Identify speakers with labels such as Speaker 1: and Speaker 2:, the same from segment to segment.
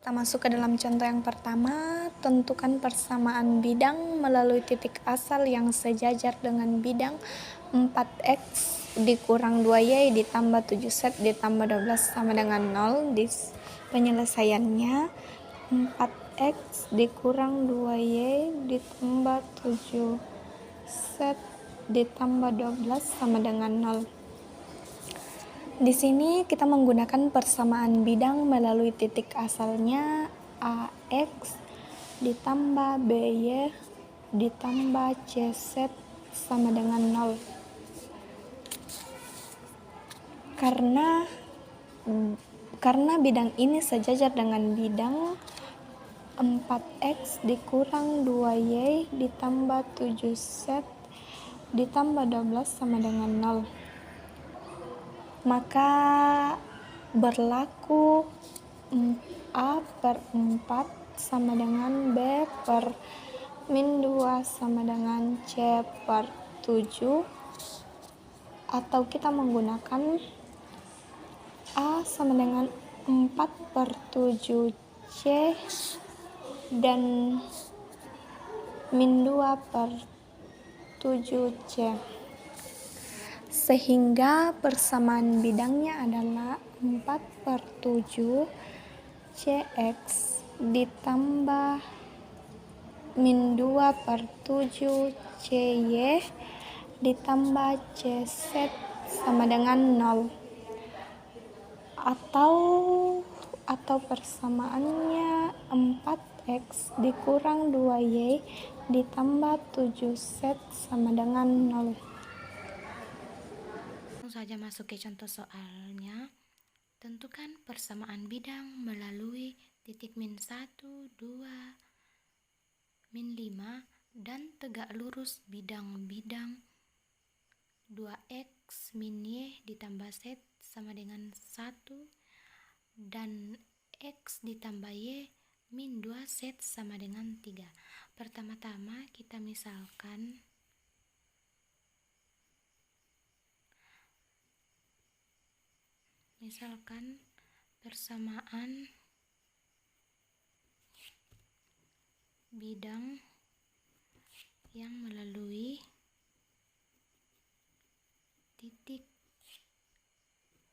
Speaker 1: Kita masuk ke dalam contoh yang pertama, tentukan persamaan bidang melalui titik asal yang sejajar dengan bidang 4x dikurang 2y ditambah 7z ditambah 12 sama dengan 0. Di penyelesaiannya 4x dikurang 2y ditambah 7z ditambah 12 sama dengan 0. Di sini kita menggunakan persamaan bidang melalui titik asalnya AX ditambah BY ditambah CZ sama dengan 0. Karena bidang ini sejajar dengan bidang 4x dikurang 2y ditambah 7z ditambah 12 sama dengan 0. Maka berlaku A per 4 sama dengan B per min 2 sama dengan C per 7, atau kita menggunakan A sama dengan 4 per 7 C dan min 2 per 7 C, sehingga persamaan bidangnya adalah 4 per 7 CX ditambah min 2 per 7 CY ditambah CZ sama dengan 0, atau persamaannya 4x dikurang 2y ditambah 7z sama dengan 0.
Speaker 2: Langsung saja masuk ke contoh soalnya. Tentukan persamaan bidang melalui titik min 1, 2, min 5 dan tegak lurus bidang-bidang 2x min y ditambah z sama dengan 1 dan x ditambah y min 2z sama dengan 3. Pertama-tama kita misalkan persamaan bidang yang melalui titik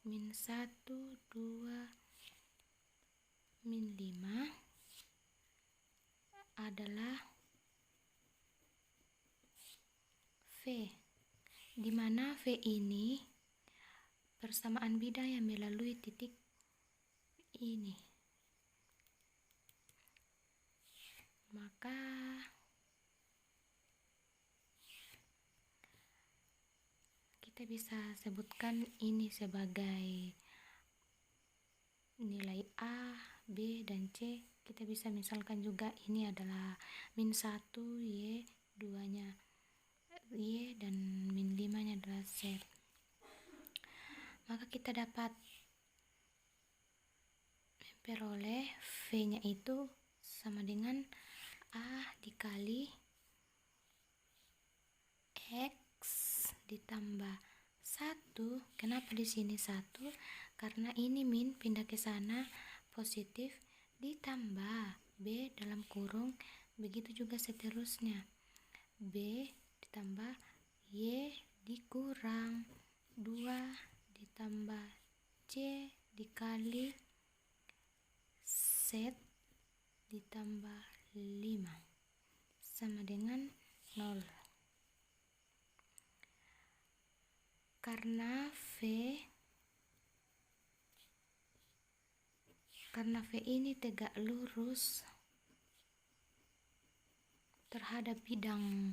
Speaker 2: min 1, 2, min 5 adalah V, di mana V ini persamaan bidang yang melalui titik ini. Maka kita bisa sebutkan ini sebagai nilai A, B, dan C. Kita bisa misalkan juga ini adalah min 1 Y, 2 nya Y, dan min 5 nya adalah Z. Maka kita dapat memperoleh V nya itu sama dengan A dikali X ditambah 1. Kenapa di sini 1? Karena ini min pindah ke sana positif ditambah B dalam kurung, begitu juga seterusnya. B ditambah Y dikurang 2 ditambah C dikali Z ditambah 5 sama dengan 0. Karena V ini tegak lurus terhadap bidang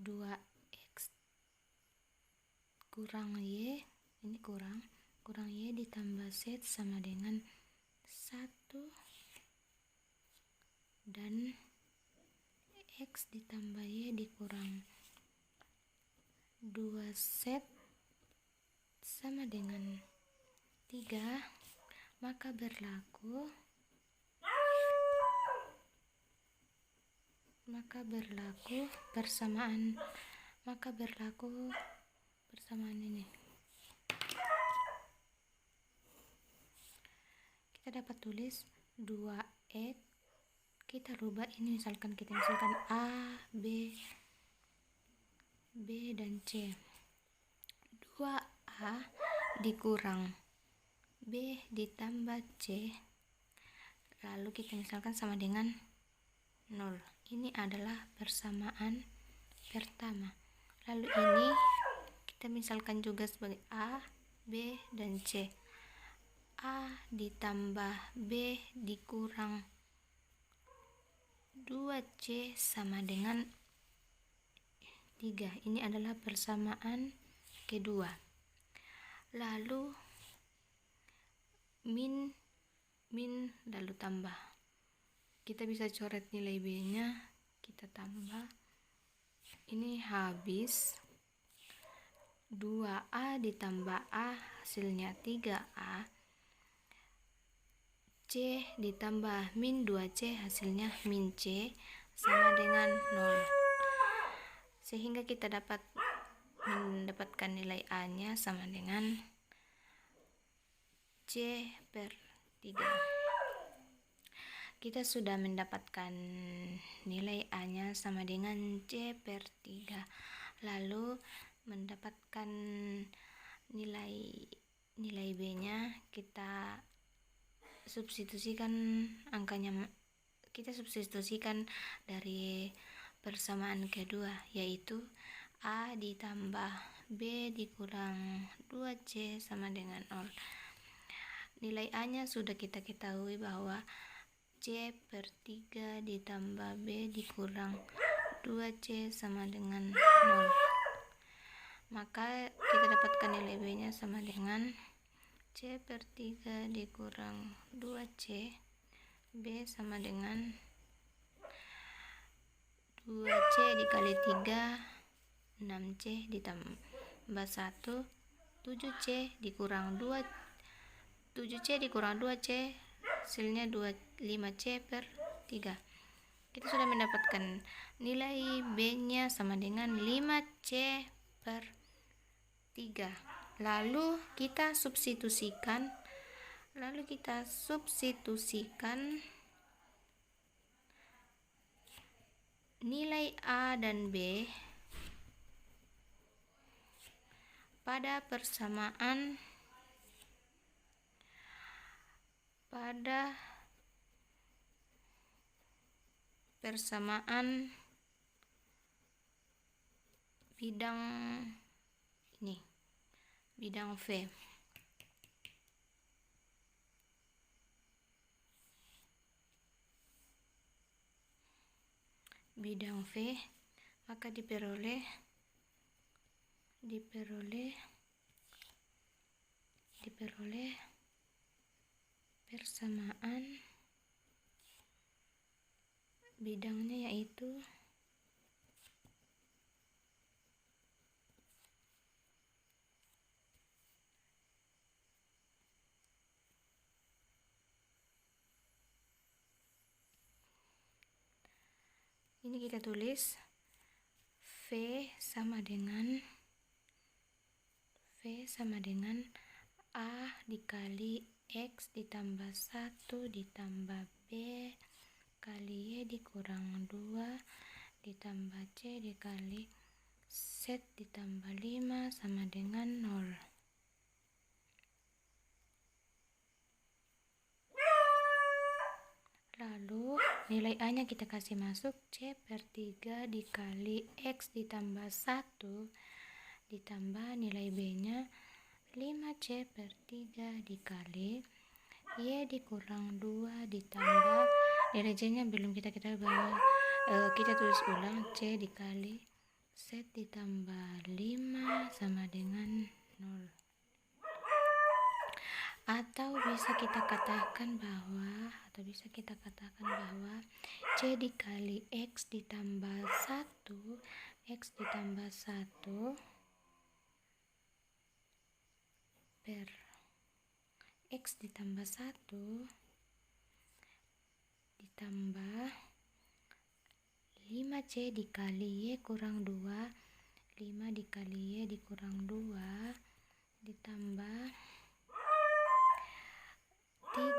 Speaker 2: 2x kurang y, ini kurang y ditambah z sama dengan 1 dan x ditambah y dikurang 2z sama dengan 3, maka berlaku persamaan ini. kita dapat tulis 2x, kita rubah ini, misalkan A, B dan C. 2A dikurang B ditambah C, lalu kita misalkan sama dengan 0. Ini adalah persamaan pertama. Lalu ini kita misalkan juga sebagai A, B, dan C. A ditambah B dikurang 2C sama dengan 3. Ini adalah persamaan kedua. Lalu min lalu tambah. Kita bisa coret nilai B-nya, kita tambah. Ini habis 2A ditambah A hasilnya 3A. C ditambah min 2C hasilnya min C sama dengan 0. Sehingga kita dapat mendapatkan nilai A-nya sama dengan C per 3. Kita sudah mendapatkan nilai A-nya sama dengan C per 3. Lalu mendapatkan nilai B-nya, kita substitusikan angkanya, kita substitusikan dari persamaan kedua, yaitu A ditambah B dikurang 2C sama dengan 0. Nilai A-nya sudah kita ketahui bahwa C per 3 ditambah B dikurang 2C sama dengan 0. Maka kita dapatkan nilai B-nya sama dengan C per 3 dikurang 2C, B sama dengan 2C dikali 3, 6C ditambah 1, 7C dikurang 2C hasilnya 5C per 3. Kita sudah mendapatkan nilai B-nya sama dengan 5C per 3. Lalu kita substitusikan nilai A dan B pada persamaan bidang ini, bidang V. Bidang V, maka diperoleh persamaan bidangnya, yaitu ini, kita tulis V sama dengan A dikali X ditambah 1 ditambah B kali Y dikurang 2 ditambah C dikali Z ditambah 5 sama dengan 0. Lalu nilai A-nya kita kasih masuk, C per 3 dikali X ditambah 1 ditambah nilai B-nya 5C per 3 dikali Y dikurang 2 ditambah nilai C-nya belum kita bahwa kita tulis ulang, C dikali Z ditambah 5 sama dengan 0. Atau bisa kita katakan bahwa C dikali X ditambah 1 per X ditambah 1 ditambah 5C dikali Y kurang 2, 5 dikali Y dikurang 2 ditambah 3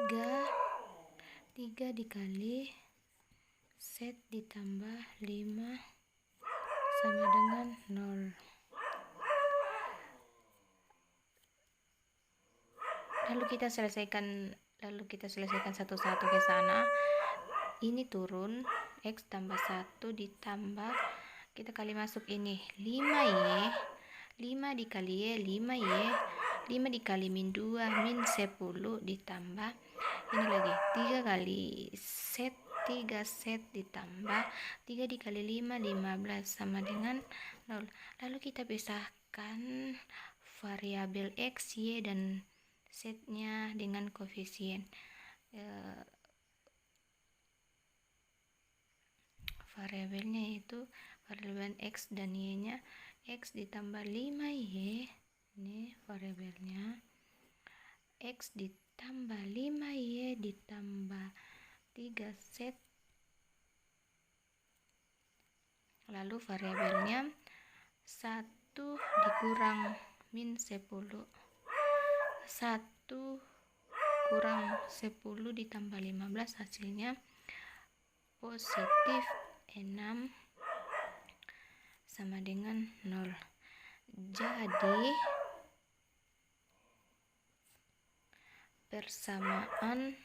Speaker 2: dikali set ditambah 5 sama dengan 0. Lalu kita selesaikan satu-satu ke sana. Ini turun, X tambah 1 ditambah, kita kali masuk ini 5Y, 5 dikali Y 5Y, 5 dikali min 2 min 10 ditambah ini lagi 3 kali set, 3 set ditambah 3 dikali 5 15 sama dengan 0. Lalu kita pisahkan variabel X, Y dan setnya dengan koefisien. Variabelnya itu variabel X dan Y nya X ditambah 5Y, ini variabelnya X ditambah 5Y ditambah 3 set, lalu variabelnya 1 dikurang min 10, 1 kurang 10 ditambah 15 hasilnya positif 6 sama dengan 0. Jadi persamaan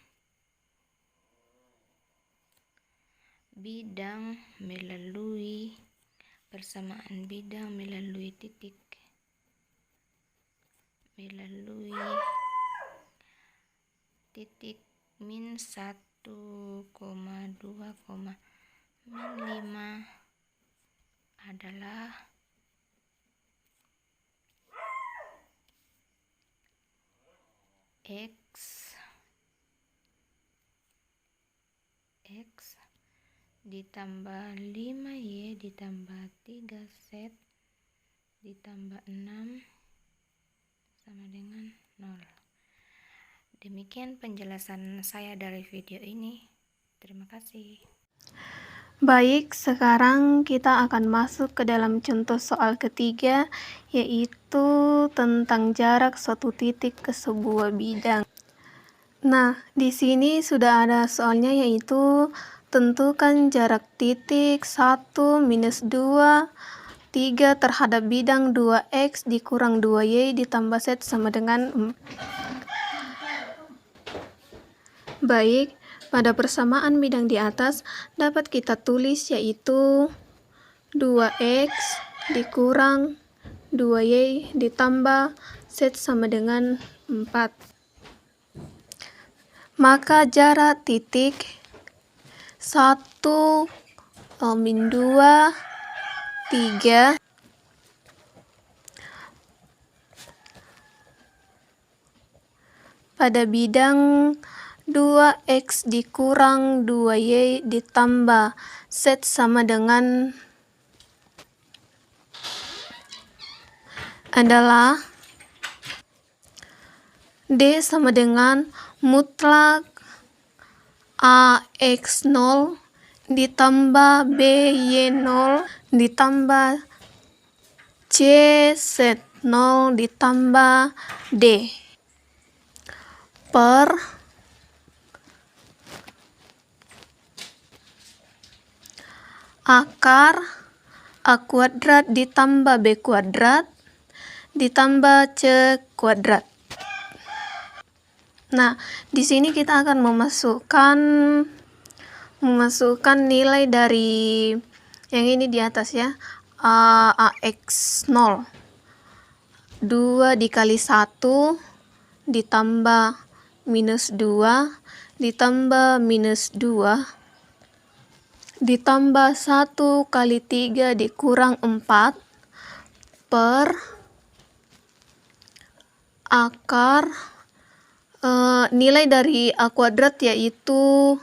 Speaker 2: bidang melalui titik min 1,2, min 5 adalah X ditambah 5Y ditambah 3 set ditambah 6 sama dengan 0. Demikian penjelasan saya dari video ini. Terima kasih.
Speaker 1: Baik, sekarang kita akan masuk ke dalam contoh soal ketiga, yaitu tentang jarak suatu titik ke sebuah bidang. Nah, di sini sudah ada soalnya, yaitu tentukan jarak titik 1 minus 2 3 terhadap bidang 2X dikurang 2Y ditambah Z sama dengan 4. Baik, pada persamaan bidang di atas dapat kita tulis yaitu 2X dikurang 2Y ditambah Z sama dengan 4. Maka jarak titik 1 min 2 3 pada bidang 2X dikurang 2Y ditambah Z sama dengan adalah D sama dengan mutlak AX0 ditambah BY0 ditambah CZ0 ditambah D per akar A kuadrat ditambah B kuadrat ditambah C kuadrat. Nah, di sini kita akan memasukkan nilai dari yang ini di atas ya, AX0. 2 dikali 1 ditambah minus 2 ditambah minus 2 ditambah 1 kali 3 dikurang 4 per akar nilai dari A kuadrat yaitu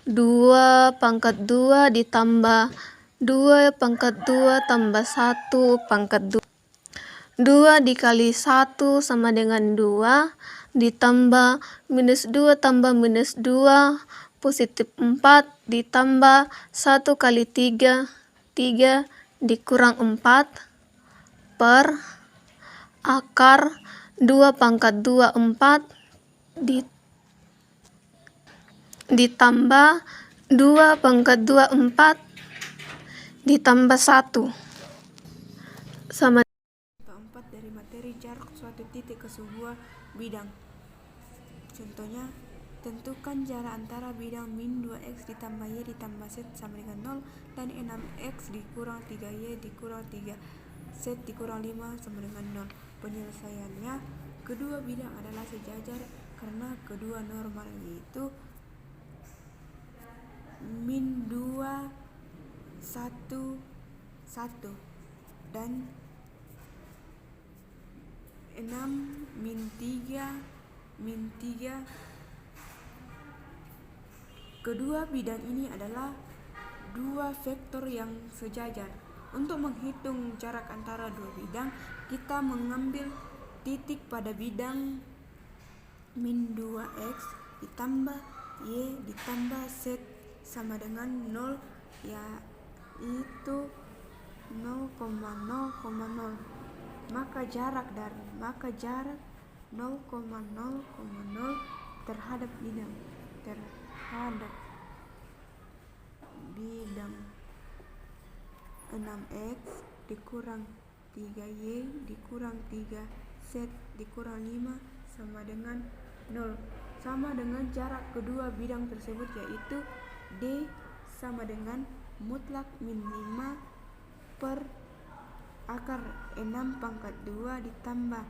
Speaker 1: 2 pangkat 2 ditambah 2 pangkat 2 tambah 1 pangkat 2. 2 dikali 1 sama dengan 2 ditambah minus 2 tambah minus 2 positif 4 ditambah 1 kali 3 3 dikurang 4 per akar 2 pangkat 2 4 ditambah 2 pangkat 2 4 ditambah 1 sama
Speaker 3: 4 dari materi jarak suatu titik ke sebuah bidang. Contohnya, tentukan jarak antara bidang min 2x ditambah y ditambah z sama dengan 0 dan 6x dikurang 3y dikurang 3 z dikurang 5 sama dengan 0. Penyelesaiannya, kedua bidang adalah sejajar karena kedua normal, yaitu min 2 1 1 dan 6 min 3 min 3. Kedua bidang ini adalah dua vektor yang sejajar. Untuk menghitung jarak antara dua bidang, kita mengambil titik pada bidang min 2x ditambah y ditambah z sama dengan 0, yaitu 0,0,0. Maka jarak 0,0,0 terhadap bidang 6x dikurang 3y dikurang 3z dikurang 5 sama dengan 0, sama dengan jarak kedua bidang tersebut, yaitu d sama dengan mutlak min 5 per akar 6 pangkat 2 ditambah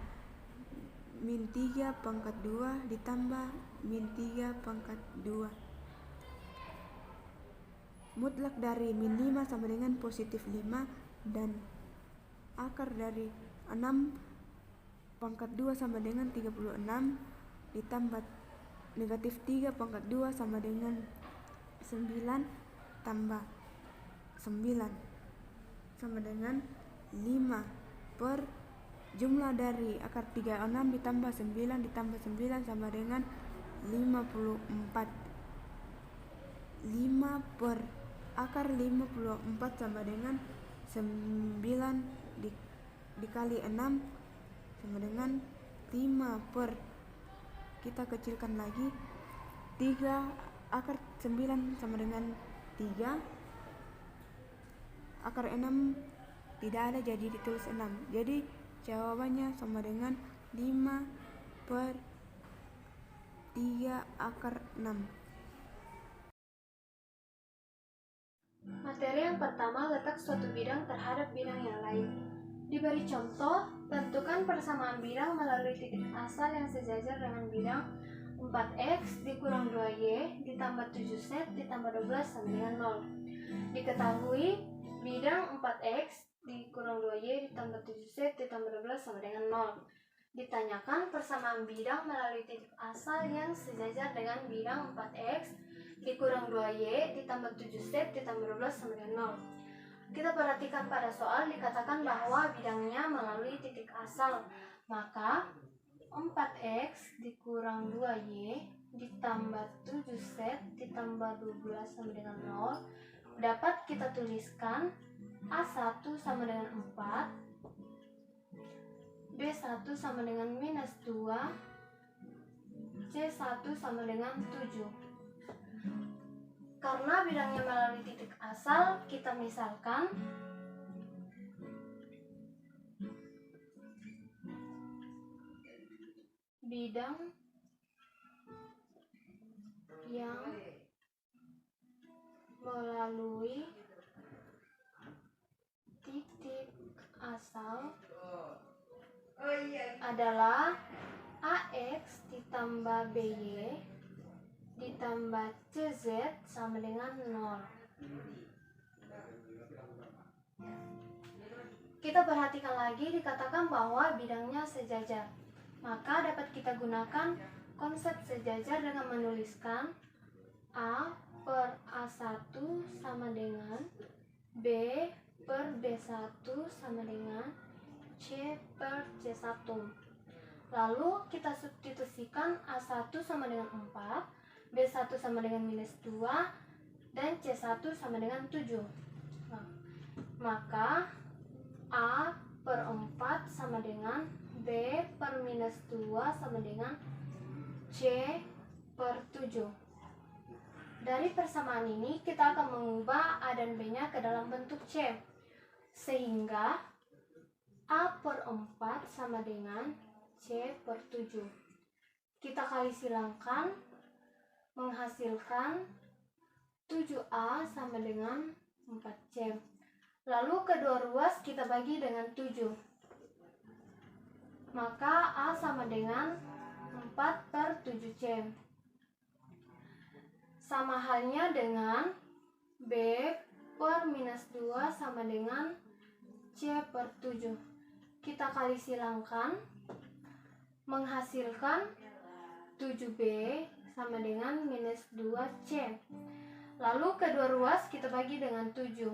Speaker 3: min 3 pangkat 2 ditambah min 3 pangkat 2. Mutlak dari min 5 sama dengan positif 5 dan akar dari 6 pangkat 2 sama dengan 36 ditambah negatif 3 pangkat 2 sama dengan 9 tambah 9 sama dengan 5 per jumlah dari akar 36 ditambah 9 ditambah 9 sama dengan 54. 5 per akar 54 sama dengan 9 dikali 6 sama dengan 5 per, kita kecilkan lagi, 3 akar 9 sama dengan 3, akar 6 tidak ada jadi ditulis 6, jadi jawabannya sama dengan 5 per 3 akar 6.
Speaker 1: Materi yang pertama, letak suatu bidang terhadap bidang yang lain. Diberi contoh, tentukan persamaan bidang melalui titik asal yang sejajar dengan bidang 4x dikurang 2y ditambah 7z ditambah 12 sama dengan 0. Diketahui bidang 4x dikurang 2y ditambah 7z ditambah 12 sama dengan 0. Ditanyakan persamaan bidang melalui titik asal yang sejajar dengan bidang 4x dikurang 2y ditambah 7z ditambah 12 sama dengan 0. Kita perhatikan pada soal dikatakan bahwa bidangnya melalui titik asal, maka 4x dikurang 2y ditambah 7z ditambah 12 sama dengan 0 dapat kita tuliskan A1 sama dengan 4, B1 sama dengan minus 2, C1 sama dengan 7. Karena bidangnya melalui titik asal, kita misalkan bidang yang melalui titik asal adalah AX ditambah BY ditambah CZ sama dengan 0. Kita perhatikan lagi dikatakan bahwa bidangnya sejajar. Maka dapat kita gunakan konsep sejajar dengan menuliskan A per A1 sama dengan B per B1 sama dengan C per C1. Lalu kita substitusikan A1 sama dengan 4, B1 sama dengan minus 2, dan C1 sama dengan 7. Nah, maka A per 4 sama dengan B per minus 2 sama dengan C per 7. Dari persamaan ini kita akan mengubah A dan B-nya ke dalam bentuk C. Sehingga A per 4 sama dengan C per 7. Kita kali silangkan, menghasilkan 7A sama dengan 4C. Lalu kedua ruas kita bagi dengan 7. Maka A sama dengan 4 per 7C. Sama halnya dengan B per minus 2 sama dengan C per 7. Kita kali silangkan, menghasilkan 7B sama dengan minus 2C. Lalu kedua ruas kita bagi dengan 7.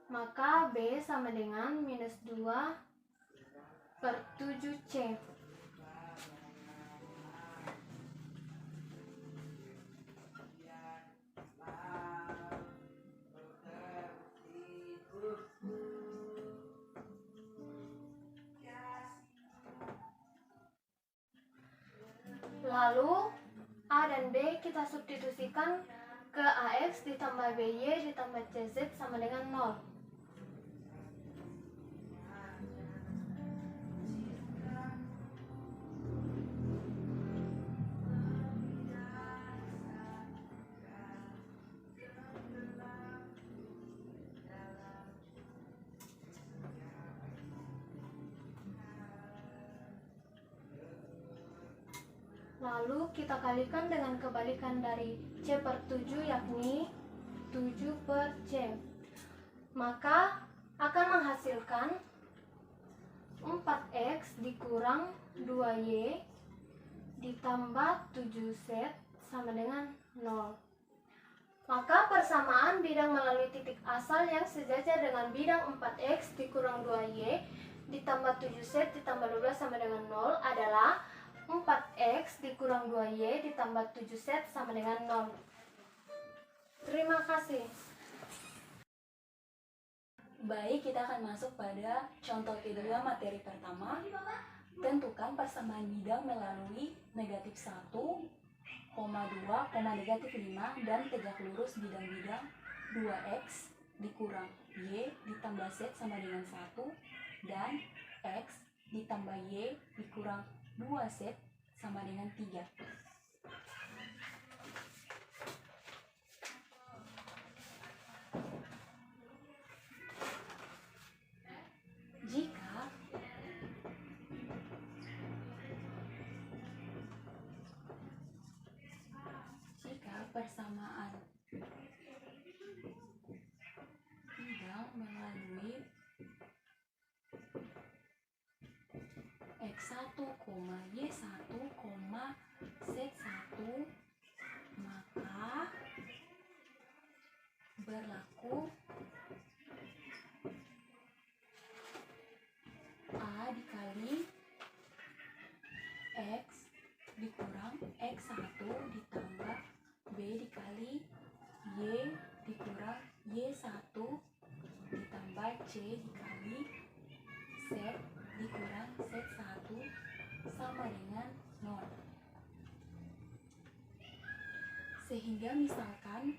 Speaker 1: Maka B sama dengan minus 2 per 7C. Lalu A dan B kita substitusikan ke AX ditambah BY ditambah CZ sama dengan 0. Lalu kita kalikan dengan kebalikan dari C per 7 yakni 7 per C. Maka akan menghasilkan 4X dikurang 2Y ditambah 7Z sama dengan 0. Maka persamaan bidang melalui titik asal yang sejajar dengan bidang 4X dikurang 2Y ditambah 7Z ditambah 12 sama dengan 0 adalah 4X dikurang 2Y ditambah 7Z sama dengan 0. Terima kasih.
Speaker 4: Baik, kita akan masuk pada contoh kedua materi pertama. Tentukan persamaan bidang melalui negatif 1, 2, negatif 5 dan tegak lurus bidang-bidang 2X dikurang Y ditambah Z sama dengan 1 dan X ditambah Y dikurang 2Z sama dengan 3. Jika persamaan bidang melalui X1, Y1, Z1, maka berlaku A dikali X dikurang X1 ditambah B dikali Y dikurang Y1 ditambah C dikali Z dikurang Z1 sama dengan 0. Sehingga misalkan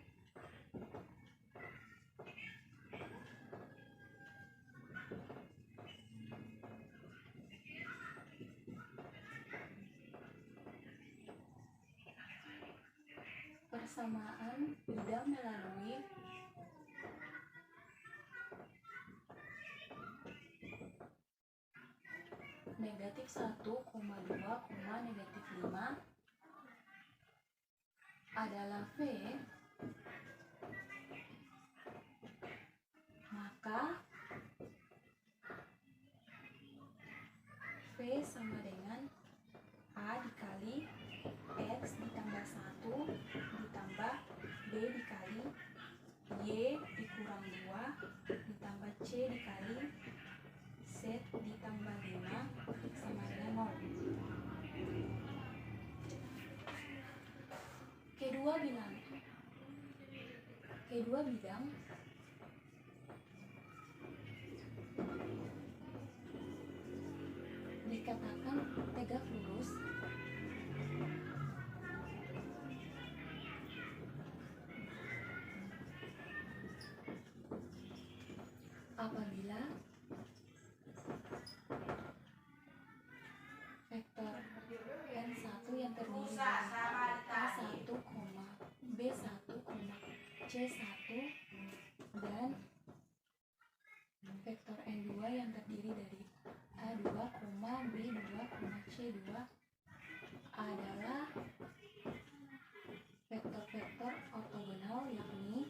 Speaker 4: persamaan bidang melalui negatif 1, 2, negatif 5 adalah V, maka V sama dengan A dikali X ditambah 1 ditambah B dikali Y dikurang 2 ditambah C dikali Z ditambah 5 sama dengan 0. Kedua bidang dikatakan tegak lurus apabila vektor N1 yang terdiri dari A1, B1, C1 dan vektor N2 yang terdiri dari A2, B2, C2 adalah vektor-vektor ortogonal, yakni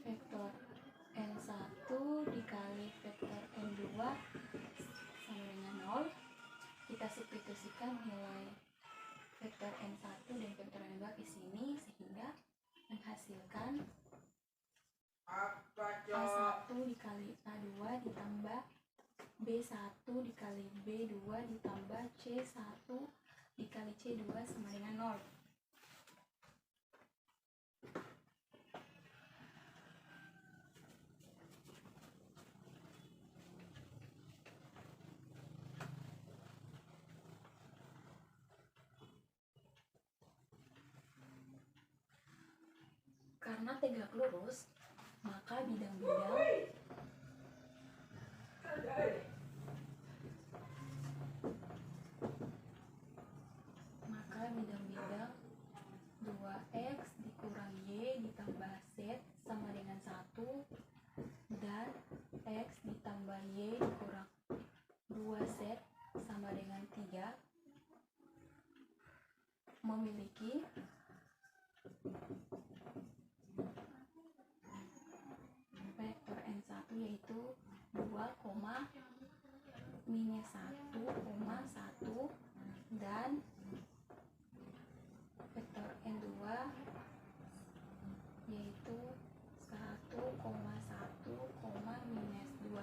Speaker 4: vektor N1 dikali vektor N2 sama dengan 0. Kita substitusikan nilai vektor N1 dan vektor N2 ke sini sehingga menghasilkan A1 dikali A2 ditambah B1 dikali B2 ditambah C1 dikali C2 sama dengan 0. Karena tegak lurus, maka bidang-bidang 2x dikurang y ditambah z sama dengan 1 dan x ditambah y dikurang 2z sama dengan 3 memiliki vektor N1 yaitu 2, minus 1, 1 dan vektor N2 yaitu 1, 1, minus 2.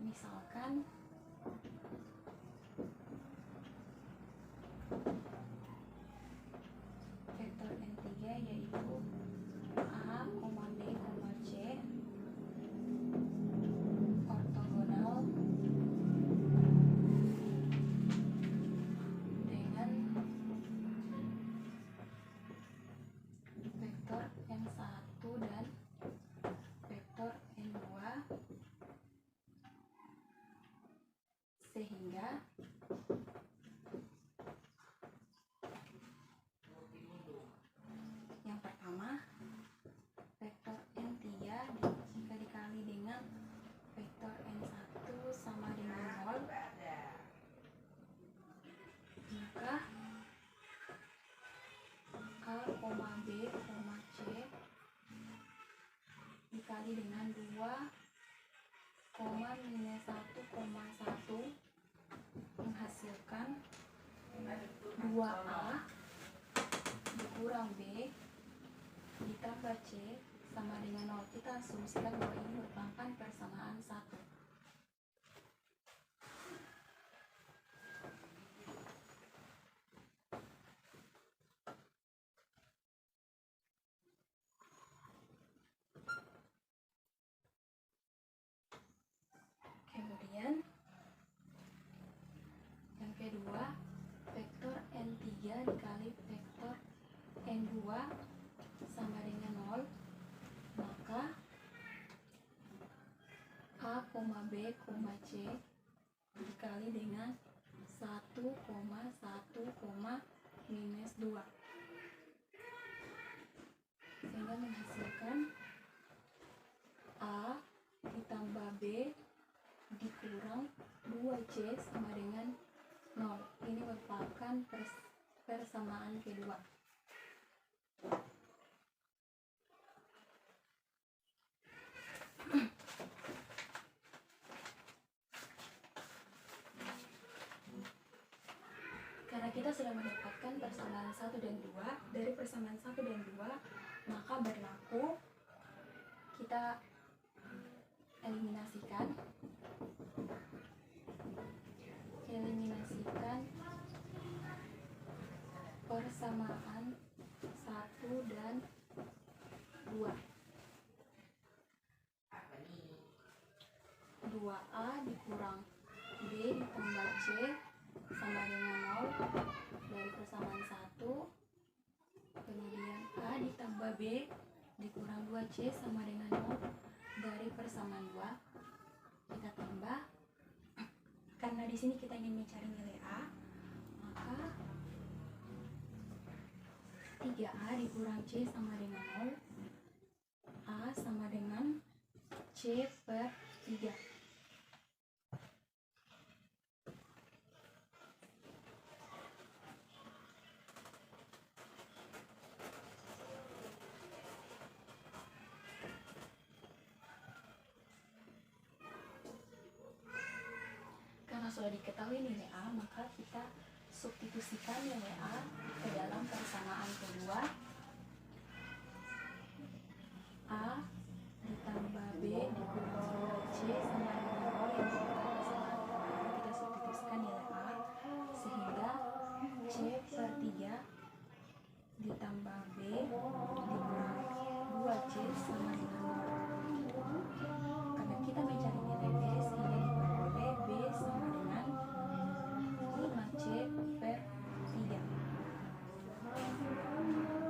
Speaker 4: Misalkan vektor N3 yaitu A, B, C ortogonal dengan vektor N1 dan vektor N2 sehingga yang pertama vektor N3 jika dikali dengan vektor N1 sama dengan 0, maka A, B, C dikali dengan 2, minus 1, 1 menghasilkan 2A dikurang B ditambah C sama dengan 0. Kita asumsikan bahwa ini merupakan persamaan 1. Kemudian yang kedua, vektor N3 dikali vektor N2 sama dengan 0, maka A, B, C dikali dengan 1, 1, minus 2 sehingga menghasilkan A ditambah B dikurang 2C sama dengan 0. Ini merupakan persamaan kedua. Karena kita sudah mendapatkan persamaan 1 dan 2, dari persamaan 1 dan 2 maka berlaku kita eliminasikan persamaan 1 dan 2. 2A dikurang B ditambah C sama dengan 0 dari persamaan 1. Kemudian A ditambah B dikurang 2C sama dengan 0 dari persamaan 2. Kita tambah, karena di sini kita ingin mencari nilai A, maka 3A dikurang C sama dengan 0. A sama dengan C per 3. Karena sudah diketahui nilai A, maka kita substitusikan nilai A ke dalam persamaan kedua. A ditambah B dikurang C sama dengan 0 yang merupakan persamaan. Kita substitusikan nilai A sehingga C per 3 ditambah B dikurang 2C sama dengan 0. Karena kita mencari nilai B sehingga diperoleh B sama dengan 5C per 3.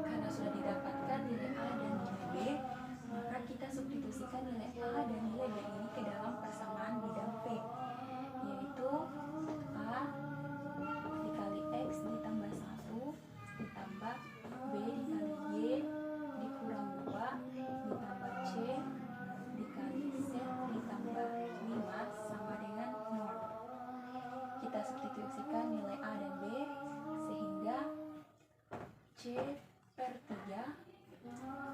Speaker 4: Karena sudah didapatkan nilai A dan nilai B, maka kita substitusikan nilai A dan nilai B ini ke dalam persamaan bidang P, yaitu A dikali X ditambah 1 ditambah B dikali Y dikurang 2 ditambah C dikali Z ditambah 5 sama dengan 0. Kita substitusikan nilai A dan B sehingga C per 3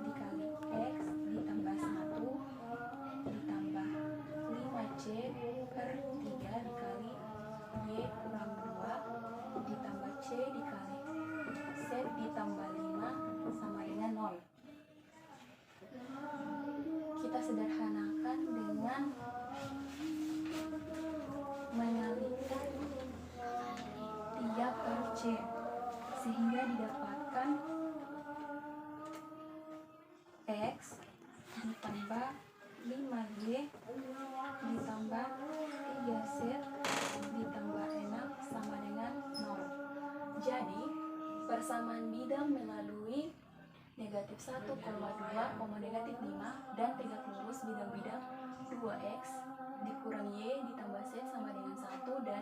Speaker 4: dikali X ditambah 1 ditambah 5C per 3 dikali Y kurang 2 ditambah C dikali Z ditambah 5 sama dengan 0. Kita sederhanakan dengan menyalikan 3 per C sehingga didapatkan X ditambah 5Y ditambah 3Z ditambah 6 sama dengan 0. Jadi persamaan bidang melalui negatif 1, 2, negatif 5 dan tegak lurus bidang-bidang 2X dikurang Y ditambah Z sama dengan 1 dan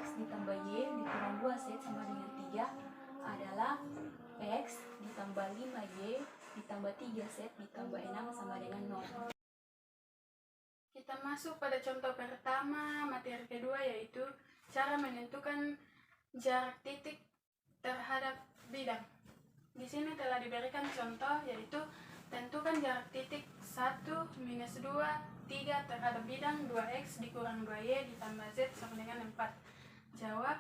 Speaker 4: X ditambah Y dikurang 2Z sama dengan 3 adalah X ditambah 5Y ditambah 3Z ditambah 6 sama dengan 0.
Speaker 3: Kita masuk pada contoh pertama materi kedua, yaitu cara menentukan jarak titik terhadap bidang. Di sini telah diberikan contoh, yaitu tentukan jarak titik 1, minus 2, 3 terhadap bidang 2X dikurang 2Y ditambah Z sama dengan 4. Jawab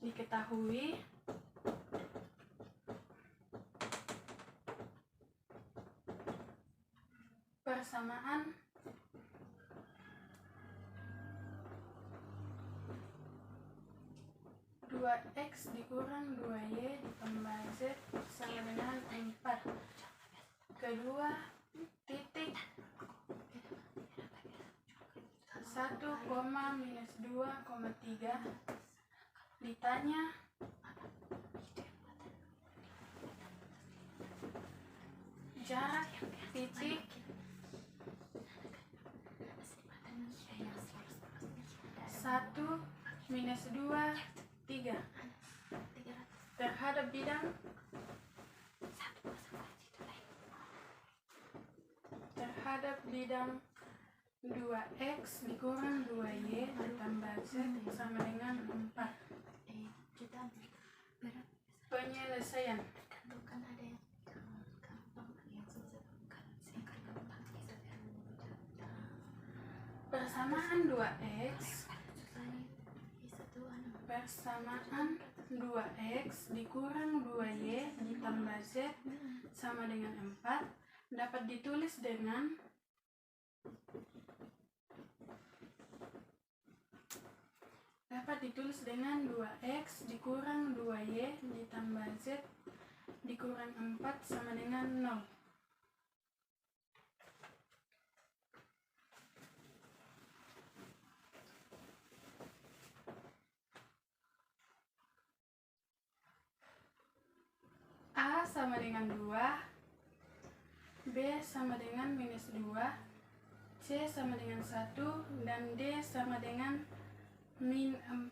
Speaker 3: diketahui. Persamaan dua X dikurang 2Y ditambah Z sama dengan 4. Kedua titik 1, minus 2, 3 ditanya jarak titik 1, minus 2, 3 terhadap bidang 2X dikurang 2Y ditambah Z sama dengan 4. Penyelesaian. Persamaan 2X dikurang 2Y ditambah Z sama dengan 4 dapat ditulis dengan dapat ditulis dengan 2x dikurang 2y ditambah z dikurang 4 sama dengan 0.
Speaker 5: sama dengan 2, B sama dengan minus 2, C sama dengan 1, dan D sama dengan min 4.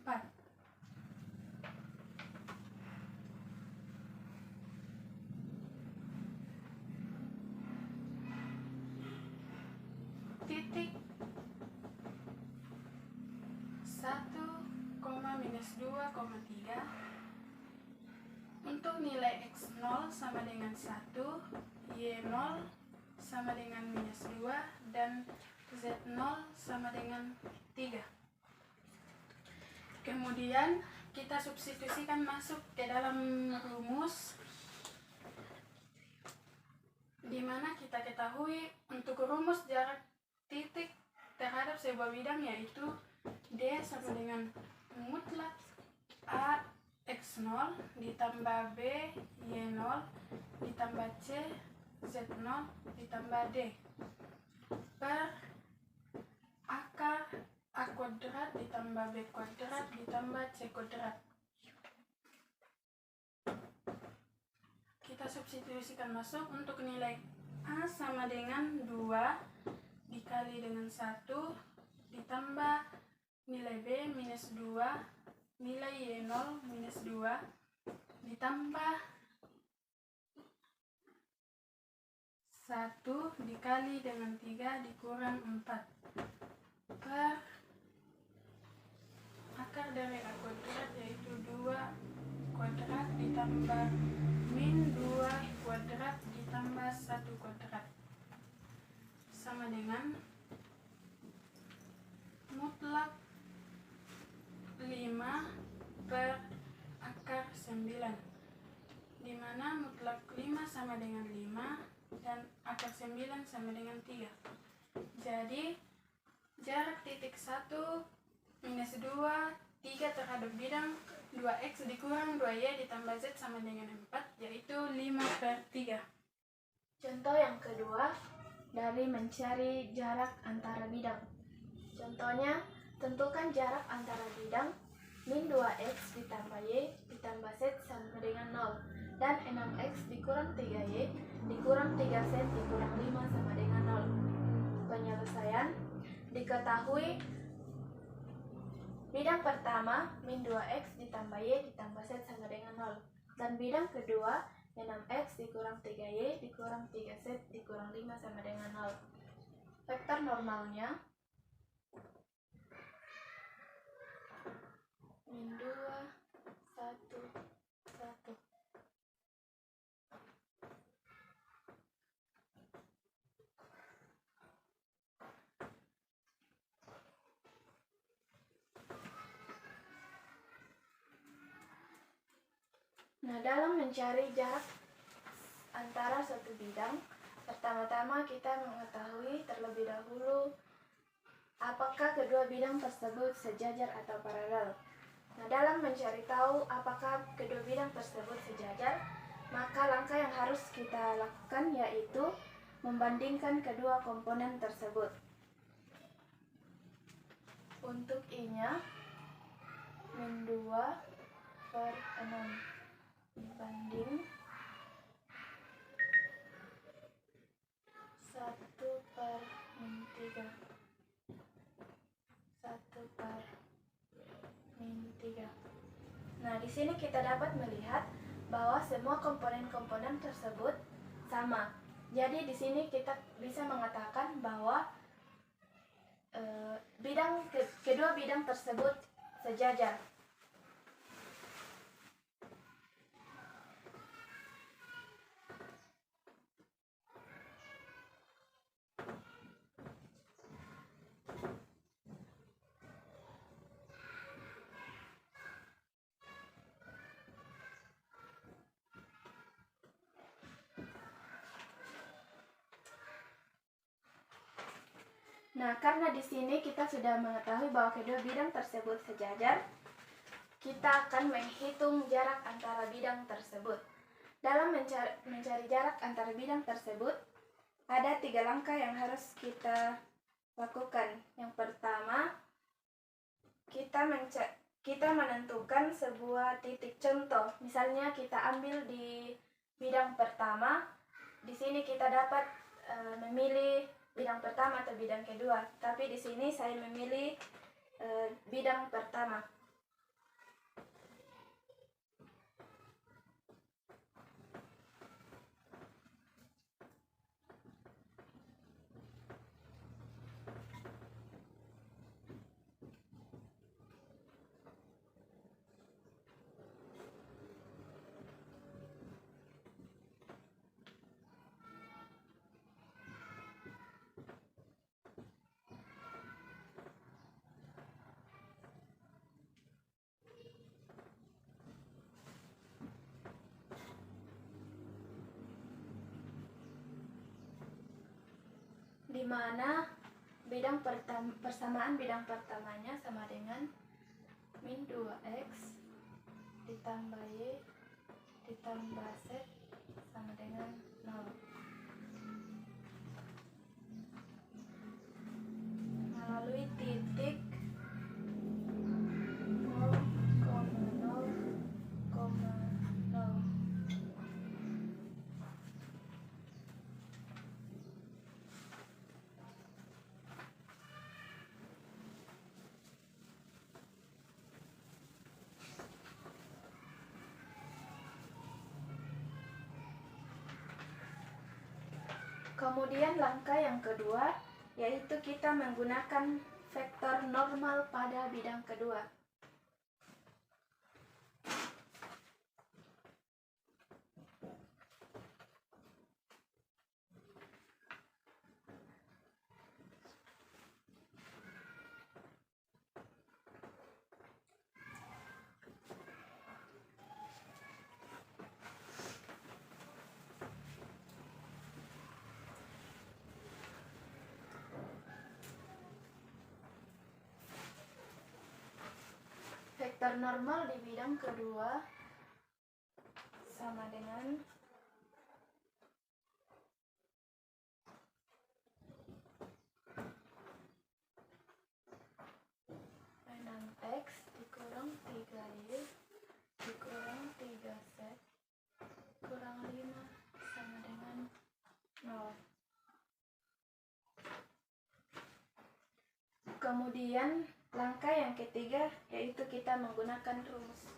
Speaker 5: Titik 1, minus 2,3. Untuk nilai X0 sama dengan 1, Y0 sama dengan minus 2, dan Z0 sama dengan 3. Kemudian kita substitusikan masuk ke dalam rumus, di mana kita ketahui untuk rumus jarak titik terhadap sebuah bidang yaitu D sama dengan mutlak A X0 ditambah B Y0 ditambah C Z0 ditambah D per akar A kuadrat ditambah B kuadrat ditambah C kuadrat. Kita substitusikan masuk untuk nilai A sama dengan 2 dikali dengan 1 ditambah nilai B minus 2 nilai Y0 minus 2 ditambah 1 dikali dengan 3 dikurang 4 per akar dari A kuadrat yaitu 2 kuadrat ditambah min 2 kuadrat ditambah 1 kuadrat sama dengan mutlak 5 per akar 9, di mana mutlak 5 sama dengan 5 dan akar 9 sama dengan 3. Jadi jarak titik 1 minus 2 3 terhadap bidang 2x dikurang 2y ditambah z sama dengan 4, yaitu 5/3.
Speaker 1: Contoh yang kedua, dari mencari jarak antara bidang. Contohnya, tentukan jarak antara bidang min 2x ditambah y ditambah z sama dengan 0 dan 6x dikurang 3y dikurang 3z dikurang 5 sama dengan 0. Penyelesaian, diketahui bidang pertama min 2x ditambah y ditambah z sama dengan 0 dan bidang kedua 6x dikurang 3y dikurang 3z dikurang 5 sama dengan 0. Vektor normalnya min 2, 1, 1. Nah, dalam mencari jarak antara suatu bidang, pertama-tama kita mengetahui terlebih dahulu apakah kedua bidang tersebut sejajar atau paralel. Nah, dalam mencari tahu apakah kedua bidang tersebut sejajar, maka langkah yang harus kita lakukan yaitu membandingkan kedua komponen tersebut. Untuk I-nya, min 2/6 dibanding 1/-3. 1/-3. Nah, di sini kita dapat melihat bahwa semua komponen-komponen tersebut sama. Jadi di sini kita bisa mengatakan bahwa kedua bidang tersebut sejajar. Nah, karena di sini kita sudah mengetahui bahwa kedua bidang tersebut sejajar, kita akan menghitung jarak antara bidang tersebut. Dalam mencari jarak antara bidang tersebut, ada 3 langkah yang harus kita lakukan. Yang pertama, kita menentukan sebuah titik contoh. Misalnya kita ambil di
Speaker 5: bidang pertama. Di sini kita dapat memilih bidang pertama atau bidang kedua, tapi di sini saya memilih bidang pertama. Di mana persamaan bidang pertamanya sama dengan min 2x ditambah y ditambah z sama dengan 0. Melalui titik 0,0,0. Kemudian langkah yang kedua yaitu kita menggunakan vektor normal pada bidang kedua. Vektor normal di bidang kedua sama dengan x dikurang 3y dikurang 3z kurang 5 sama dengan 0. Kemudian langkah yang ketiga yaitu kita menggunakan rumus.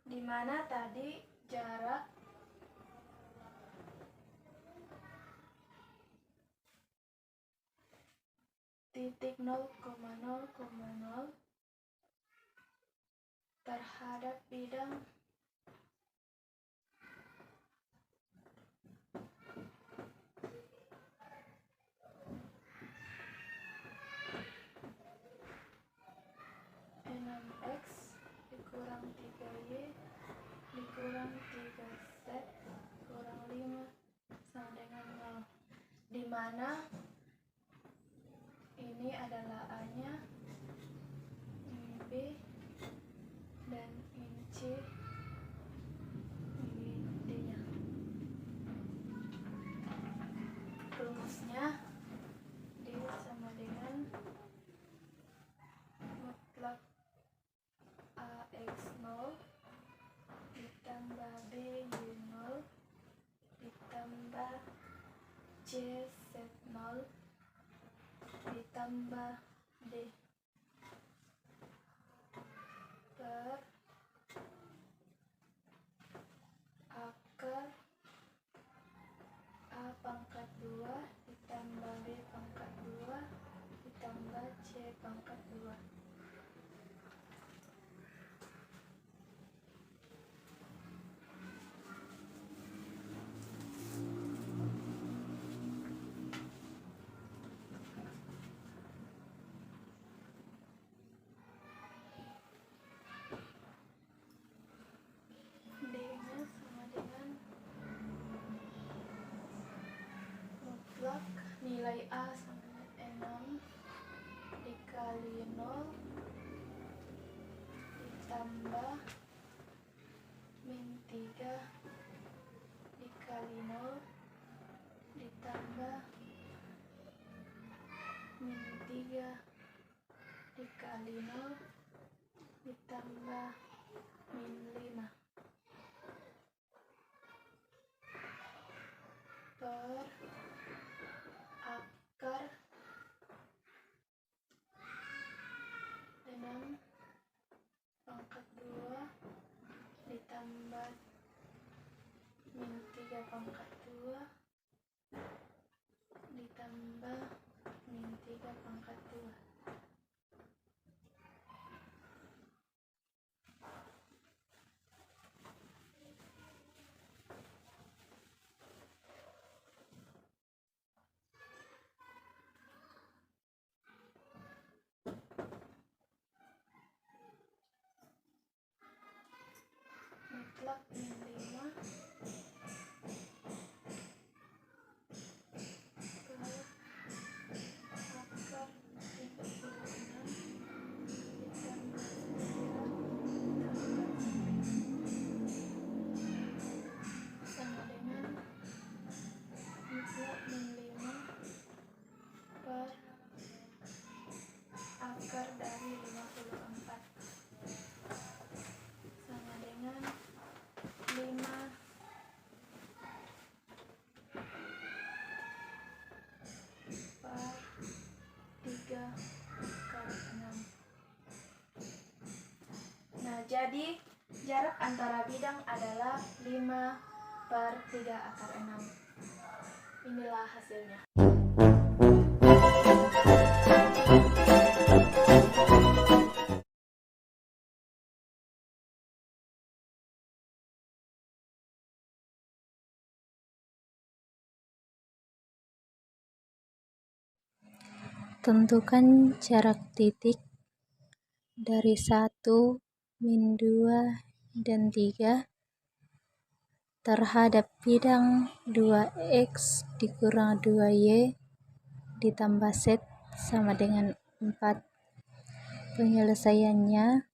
Speaker 5: Di mana tadi jarak titik 0,0,0 terhadap bidang x dikurang 3y dikurang 3z kurang 5 sama dengan 0, di mana ini adalah A-nya, ini B, dan ini C, ini D-nya. Rumusnya D sama dengan mutlak AX0 ditambah BY0 ditambah CZ0 ditambah D per akar A pangkat 2 ditambah B pangkat 2 ditambah C pangkat 2. ditambah min 3 dikali 0 ditambah min 3 dikali 0 ditambah min 5 per akar 6 pangkat 2 ditambah min 3 pangkat 2 ditambah min 3 pangkat 2. Mutlak min 5 per akar 36 ditambah 9 sama dengan mutlak min 5 per akar dari 54 sama dengan 5 per 3 akar 6. Nah, jadi jarak antara bidang adalah 5 per 3 akar 6. Inilah hasilnya.
Speaker 6: Tentukan jarak titik dari 1, min 2, dan 3 terhadap bidang 2x dikurang 2y ditambah z sama dengan 4. Penyelesaiannya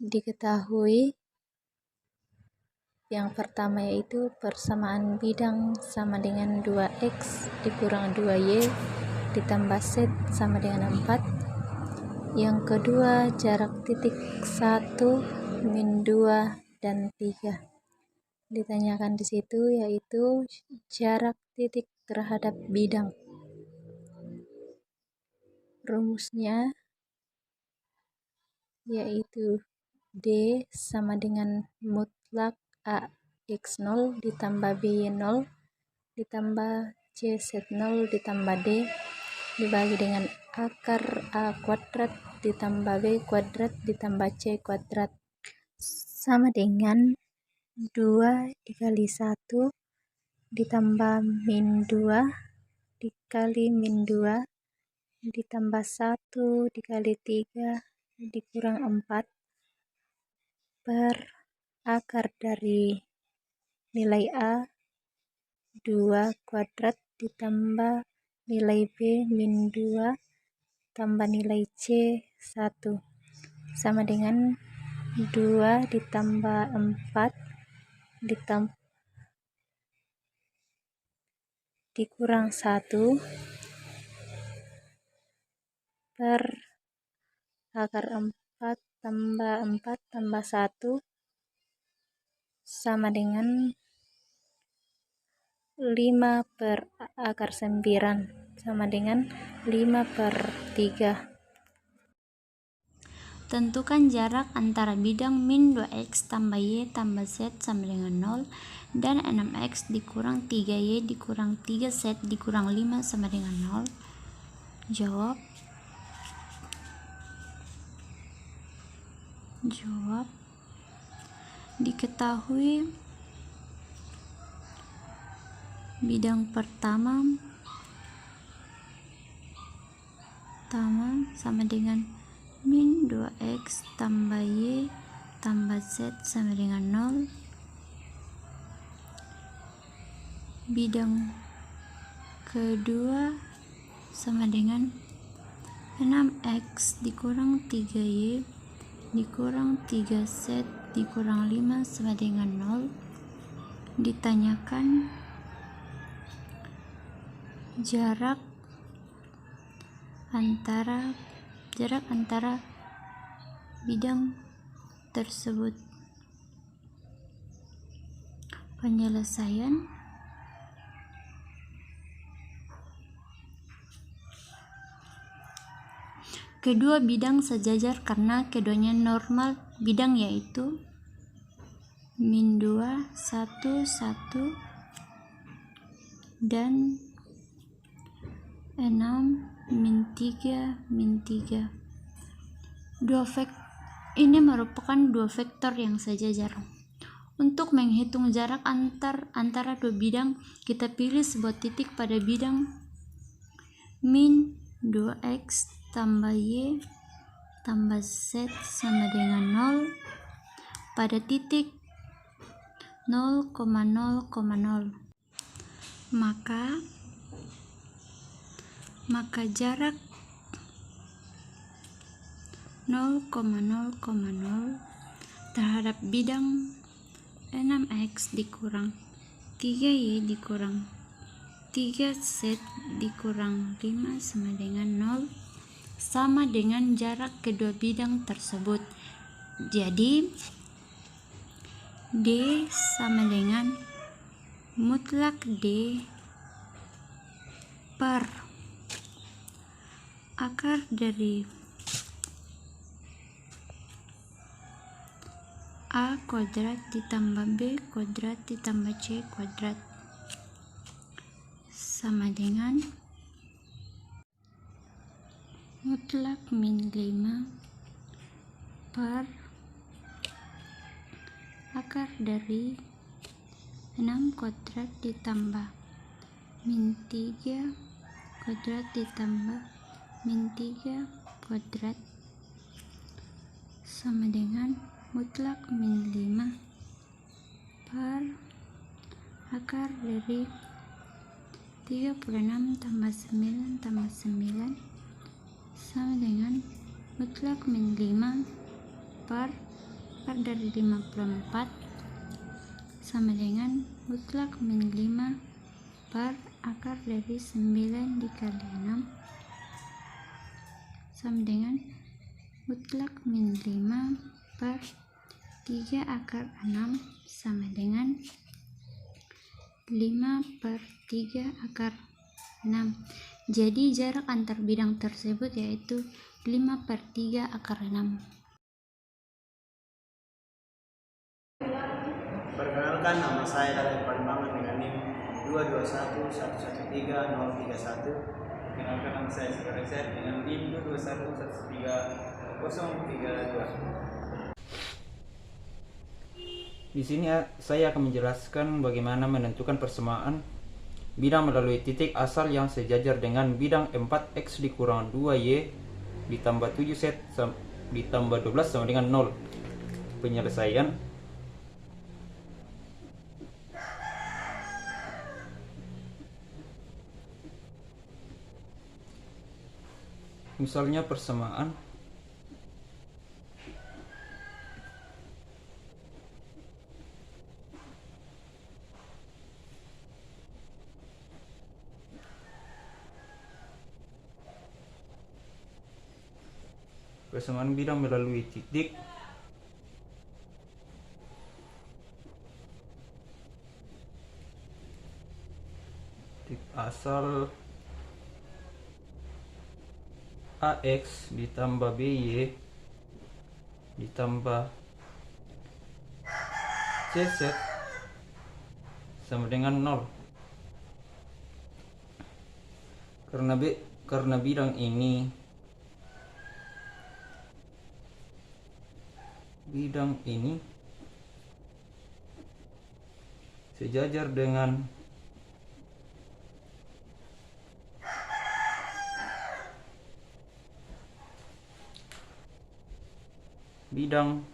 Speaker 6: diketahui. Yang pertama yaitu persamaan bidang sama dengan 2x dikurang 2y ditambah z sama dengan 4. Yang kedua, jarak titik 1, min 2, dan 3. Ditanyakan di situ yaitu jarak titik terhadap bidang. Rumusnya yaitu D sama dengan mutlak AX0 ditambah BY0 ditambah CZ0 ditambah D dibagi dengan akar A kuadrat ditambah B kuadrat ditambah C kuadrat sama dengan 2 dikali 1 ditambah min 2 dikali min 2 ditambah 1 dikali 3 dikurang 4 per akar dari nilai A 2 kuadrat ditambah nilai B min 2 tambah nilai C 1 sama dengan 2 ditambah 4 dikurang 1 per akar 4 tambah 4 tambah 1 sama dengan 5 per akar 9 sama dengan 5 per 3.
Speaker 7: Tentukan jarak antara bidang min 2x tambah y tambah z sama dengan 0 dan 6x dikurang 3y dikurang 3z dikurang 5 sama dengan 0. Jawab. Diketahui bidang pertama sama dengan min 2x tambah y tambah z sama dengan 0. Bidang kedua sama dengan 6x dikurang 3y dikurang 3z dikurang 5 sama dengan 0. Ditanyakan jarak antara bidang tersebut. Penyelesaian kedua bidang sejajar karena keduanya normal bidang, yaitu min 2, 1, 1 dan 6, min 3, min 3. Ini merupakan dua vektor yang sejajar. Untuk menghitung jarak antara dua bidang, kita pilih sebuah titik pada bidang min 2x tambah y tambah z sama dengan 0 pada titik 0,0,0. Maka jarak 0,0,0 terhadap bidang 6x dikurang 3y dikurang 3z dikurang 5 sama dengan 0 sama dengan jarak kedua bidang tersebut. Jadi D sama dengan mutlak D per akar dari A kuadrat ditambah B kuadrat ditambah C kuadrat sama dengan mutlak min 5 per akar dari 6 kuadrat ditambah min 3 kuadrat ditambah min 3 kuadrat sama dengan mutlak min 5 per akar dari 36 tambah 9 tambah 9 sama dengan mutlak min 5 per akar dari 54 sama dengan mutlak min 5 per akar dari 9 dikali 6 sama dengan mutlak min 5 per 3 akar 6 sama dengan 5 per 3 akar 6. Jadi jarak antar bidang tersebut yaitu 5 per 3 akar 6.
Speaker 8: Perkenalkan, nama saya David Panbangan dengan NIM 221113031. Perkenalkan, nama saya Sekar Reset dengan NIM 221130032. Di sini saya akan menjelaskan bagaimana menentukan persamaan bidang melalui titik asal yang sejajar dengan bidang 4x dikurang 2y ditambah 7z ditambah 12 sama dengan 0. Penyelesaian misalnya persamaan bidang melalui titik asal AX ditambah BY ditambah CZ sama dengan 0. Karena bidang ini sejajar dengan bidang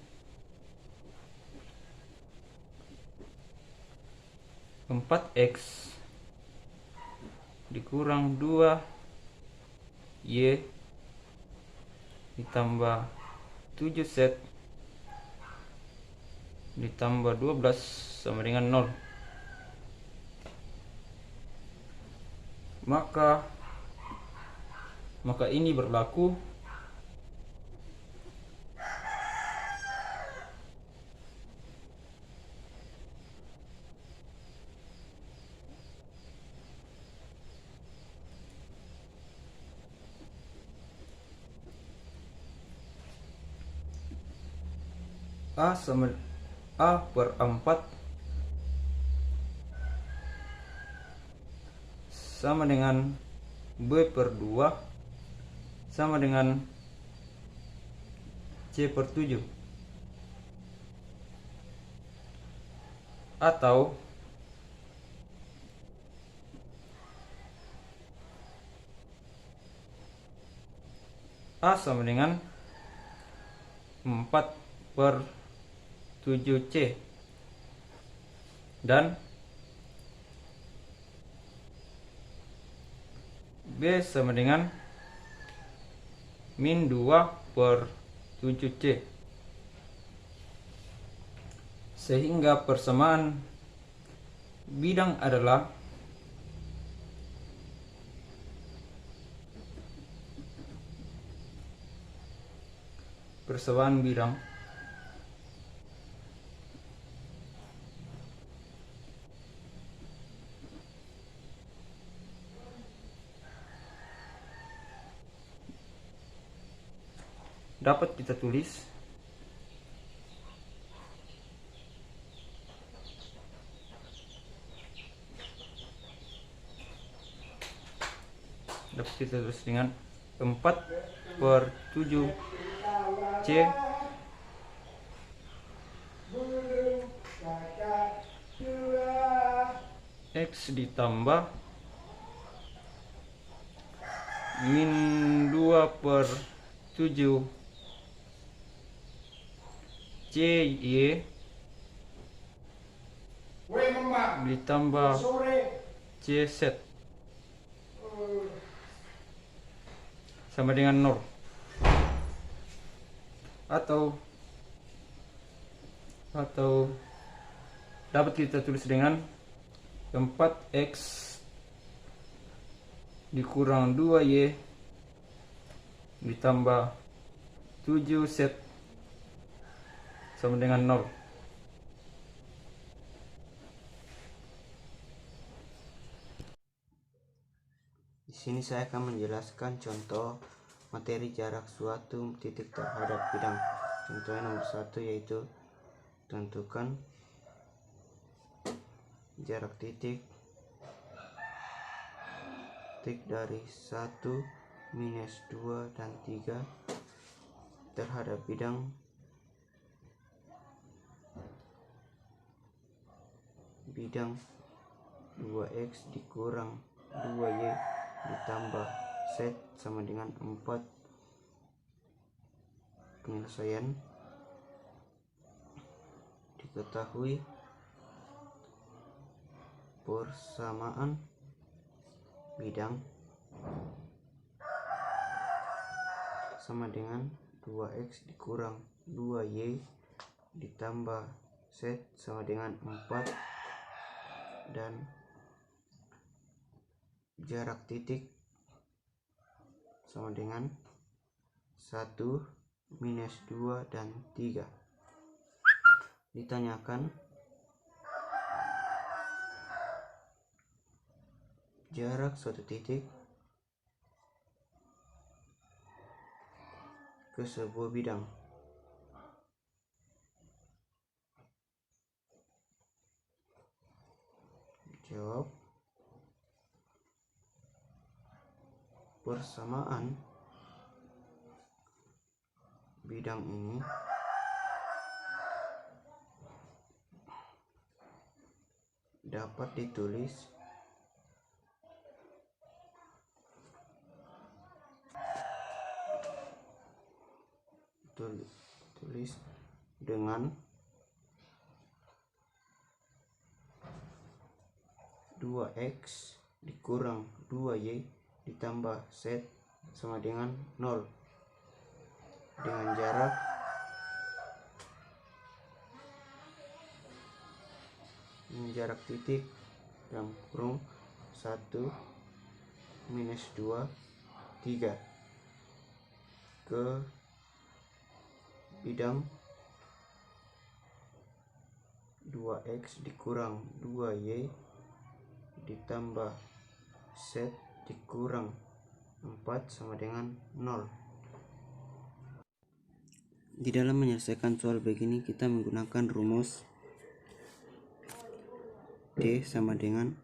Speaker 8: 4x dikurang 2y ditambah 7 set ditambah 12 sama dengan 0. Maka ini berlaku A per 4 sama dengan B per 2 sama dengan C per 7, atau A sama dengan 4 per 7C dan B sama dengan min 2 per 7C, sehingga persamaan bidang adalah persamaan bidang dapat kita tulis dengan 4 per 7 C X ditambah min 2 per 7 CY ditambah CZ sama dengan 0, atau dapat kita tulis dengan 4X dikurang 2Y ditambah 7Z sama dengan 0.
Speaker 9: Di sini saya akan menjelaskan contoh materi jarak suatu titik terhadap bidang. Contohnya nomor 1, yaitu tentukan jarak titik dari 1, minus 2, dan 3 terhadap bidang bidang 2x dikurang 2y ditambah z sama dengan 4. Penyelesaian diketahui persamaan bidang sama dengan 2x dikurang 2y ditambah z sama dengan 4, dan jarak titik sama dengan 1, minus 2, dan 3. Ditanyakan jarak suatu titik ke sebuah bidang. Jawab, persamaan bidang ini dapat ditulis dengan 2x dikurang 2y ditambah z sama dengan 0. dengan jarak titik dalam kurung 1, minus 2, 3 ke bidang 2x dikurang 2y ditambah z dikurang 4 sama dengan 0. Di dalam menyelesaikan soal begini kita menggunakan rumus D sama dengan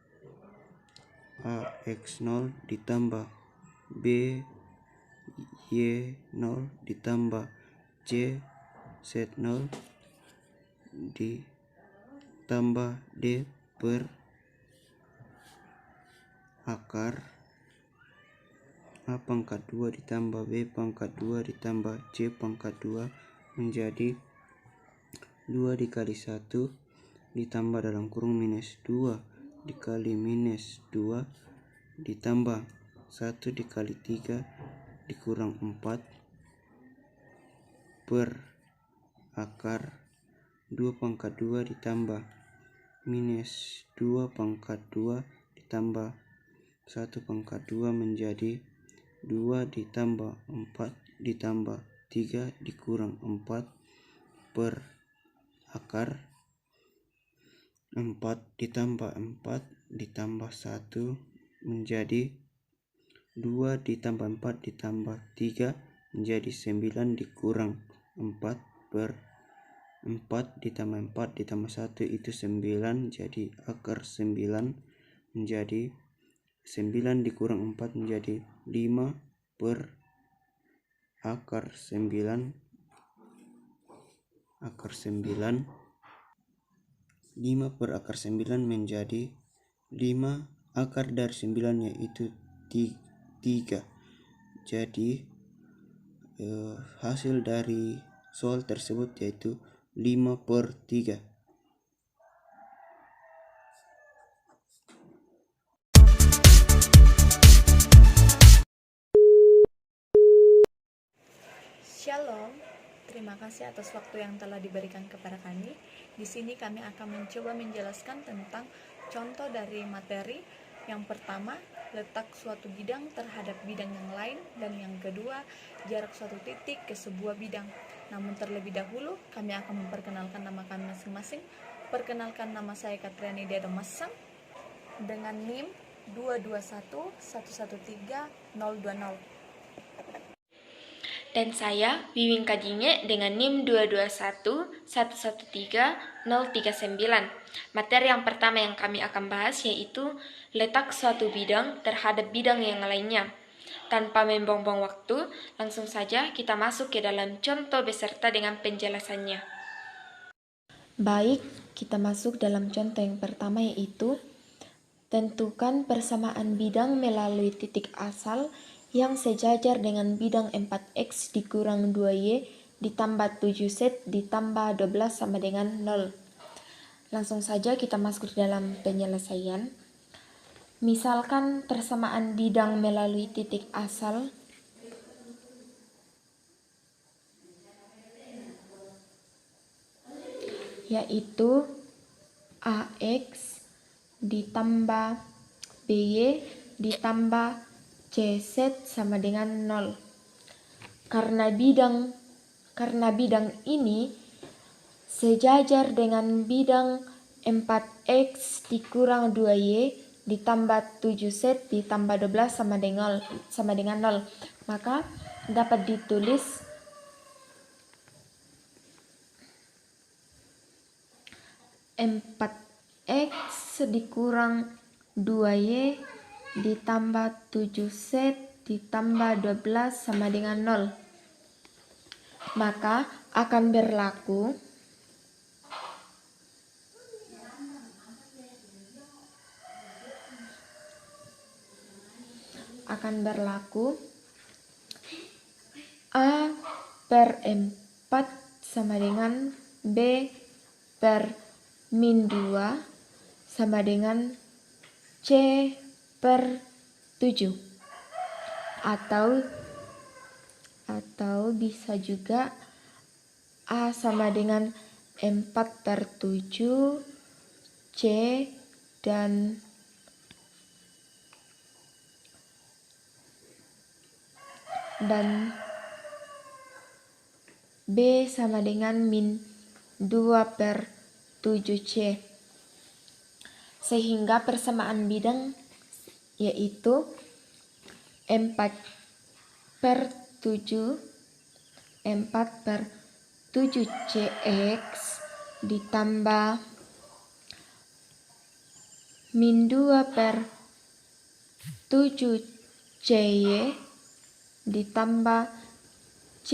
Speaker 9: AX0 ditambah BY0 ditambah CZ0 ditambah D per akar A pangkat 2 ditambah B pangkat 2 ditambah C pangkat 2 menjadi 2 dikali 1 ditambah dalam kurung minus 2 dikali minus 2 ditambah 1 dikali 3 dikurang 4 per akar 2 pangkat 2 ditambah minus 2 pangkat 2 ditambah 1 pangkat 2 menjadi 2 ditambah 4 ditambah 3 dikurang 4 per akar 4 ditambah 4 ditambah 1 menjadi 2 ditambah 4 ditambah 3 menjadi 9 dikurang 4 per 4 ditambah 4 ditambah 1 itu 9, jadi akar 9 menjadi 9 dikurang 4 menjadi 5 per akar 9 5 per akar 9 menjadi 5 akar dari 9 yaitu 3. Jadi hasil dari soal tersebut yaitu 5 per 3.
Speaker 10: Shalom, terima kasih atas waktu yang telah diberikan kepada kami. Di sini kami akan mencoba menjelaskan tentang contoh dari materi. Yang pertama, letak suatu bidang terhadap bidang yang lain, dan yang kedua, jarak suatu titik ke sebuah bidang. Namun terlebih dahulu, kami akan memperkenalkan nama kami masing-masing. Perkenalkan, nama saya Katriani Dedo Masang dengan NIM 221113020.
Speaker 11: Dan saya, Wiwing Kadinge dengan NIM 221113039. Materi yang pertama yang kami akan bahas yaitu letak suatu bidang terhadap bidang yang lainnya. Tanpa membuang-buang waktu, langsung saja kita masuk ke dalam contoh beserta dengan penjelasannya.
Speaker 10: Baik, kita masuk dalam contoh yang pertama yaitu tentukan persamaan bidang melalui titik asal yang sejajar dengan bidang 4x dikurang 2y ditambah 7z ditambah 12 sama dengan 0. Langsung saja kita masuk dalam penyelesaian. Misalkan persamaan bidang melalui titik asal yaitu AX ditambah BY ditambah CZ sama dengan 0. Karena bidang ini sejajar dengan bidang 4x dikurang 2y ditambah 7z ditambah 12 sama dengan 0, maka dapat ditulis x dikurang 2y ditambah 7z ditambah 12 sama dengan 0. Maka akan berlaku A per 4 sama dengan B per min 2 sama dengan C per 7, atau atau bisa juga A sama dengan 4/7 C dan B sama dengan min 2/7C. Sehingga persamaan bidang yaitu 4/7 4/7CX ditambah min 2/7CY ditambah C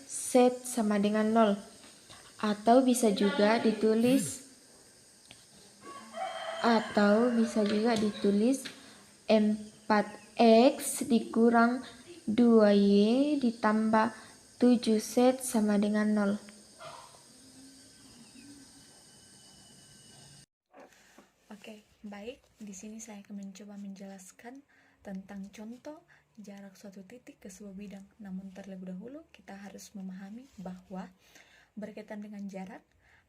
Speaker 10: Z sama dengan 0. Atau bisa juga ditulis 4X dikurang 2Y ditambah 7Z sama dengan 0.
Speaker 12: Oke, baik. Di sini saya akan mencoba menjelaskan tentang contoh jarak suatu titik ke sebuah bidang. Namun terlebih dahulu kita harus memahami bahwa berkaitan dengan jarak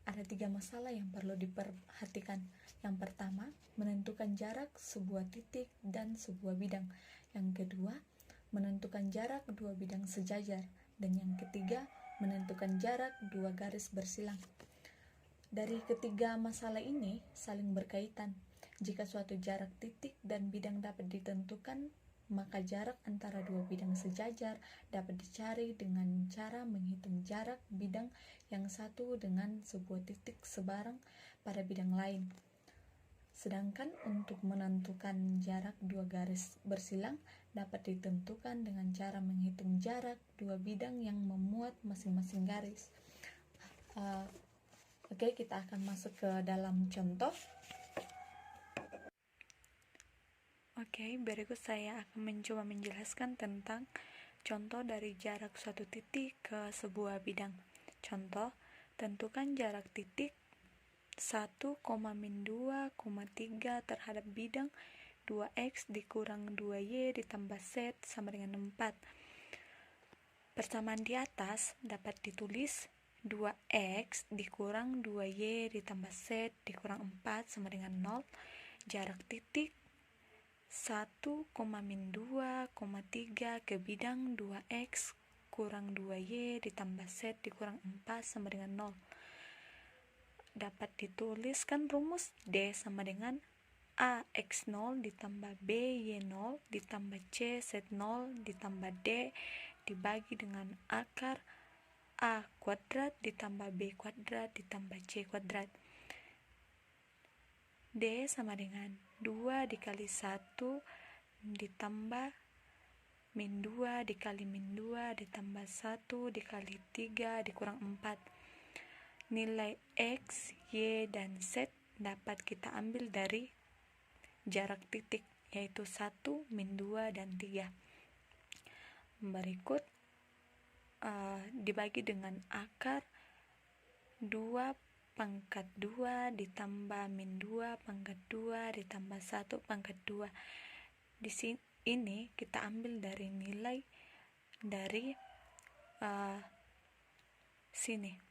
Speaker 12: ada 3 masalah yang perlu diperhatikan. Yang pertama, menentukan jarak sebuah titik dan sebuah bidang. Yang kedua, menentukan jarak 2 bidang sejajar. Dan yang ketiga, menentukan jarak 2 garis bersilang. Dari ketiga masalah ini saling berkaitan. Jika suatu jarak titik dan bidang dapat ditentukan, maka jarak antara 2 bidang sejajar dapat dicari dengan cara menghitung jarak bidang yang satu dengan sebuah titik sebarang pada bidang lain. Sedangkan untuk menentukan jarak 2 garis bersilang dapat ditentukan dengan cara menghitung jarak 2 bidang yang memuat masing-masing garis. Oke, kita akan masuk ke dalam contoh. Oke, berikut saya akan mencoba menjelaskan tentang contoh dari jarak suatu titik ke sebuah bidang. Contoh, tentukan jarak titik 1,-2,3 terhadap bidang 2X dikurang 2Y ditambah Z sama dengan 4. Persamaan di atas dapat ditulis 2X dikurang 2Y ditambah Z dikurang 4 sama dengan 0. Jarak titik 1,-2,3 ke bidang 2X kurang 2Y ditambah Z dikurang 4 sama dengan 0. Dapat dituliskan rumus D sama dengan AX0 ditambah BY0 ditambah CZ0 ditambah D dibagi dengan akar A kuadrat ditambah B kuadrat ditambah C kuadrat. D sama dengan 2 dikali 1 ditambah min 2 dikali min 2 ditambah 1 dikali 3 dikurang 4. Nilai X, Y, dan Z dapat kita ambil dari jarak titik, yaitu 1, min 2, dan 3. Berikut dibagi dengan akar 2 pangkat 2 ditambah min 2 pangkat 2 ditambah 1 pangkat 2. Di sini ini kita ambil dari nilai dari sini.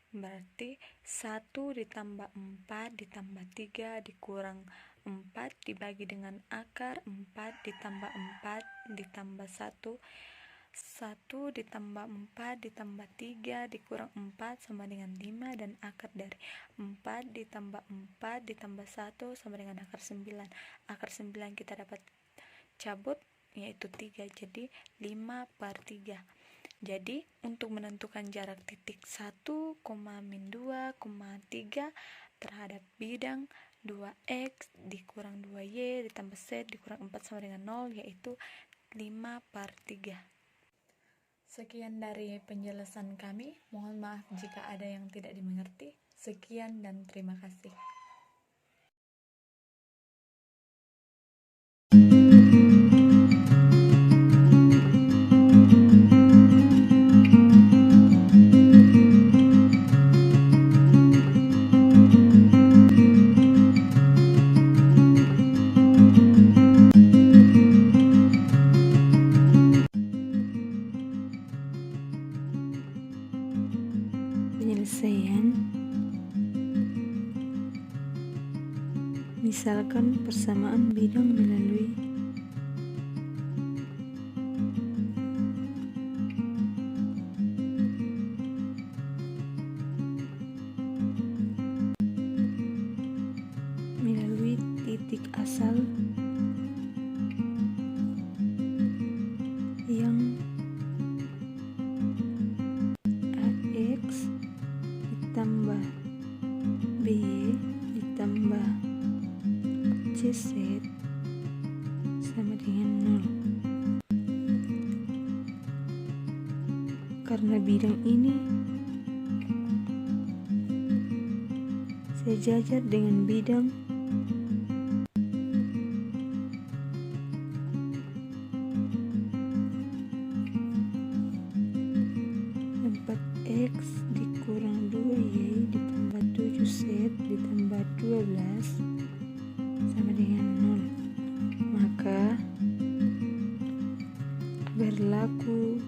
Speaker 12: Berarti 1 ditambah 4 ditambah 3 dikurang 4 dibagi dengan akar 4 ditambah 4 ditambah 1. 1 ditambah 4 ditambah 3 dikurang 4 sama dengan 5, dan akar dari 4 ditambah 4 ditambah 1 sama dengan akar 9. Akar 9 kita dapat cabut, yaitu 3, jadi 5/3. Jadi untuk menentukan jarak titik 1,-2,3 terhadap bidang 2X dikurang 2Y ditambah Z dikurang 4 sama dengan 0, yaitu 5/3. Sekian dari penjelasan kami. Mohon maaf jika ada yang tidak dimengerti. Sekian dan terima kasih.
Speaker 3: Misalkan persamaan bidang melalui titik asal yang AX ditambah BY ditambah CZ sama dengan 0. Karena bidang ini sejajar dengan bidang X dikurang 2Y ditambah 7Z ditambah 12 sama dengan 0. Maka berlaku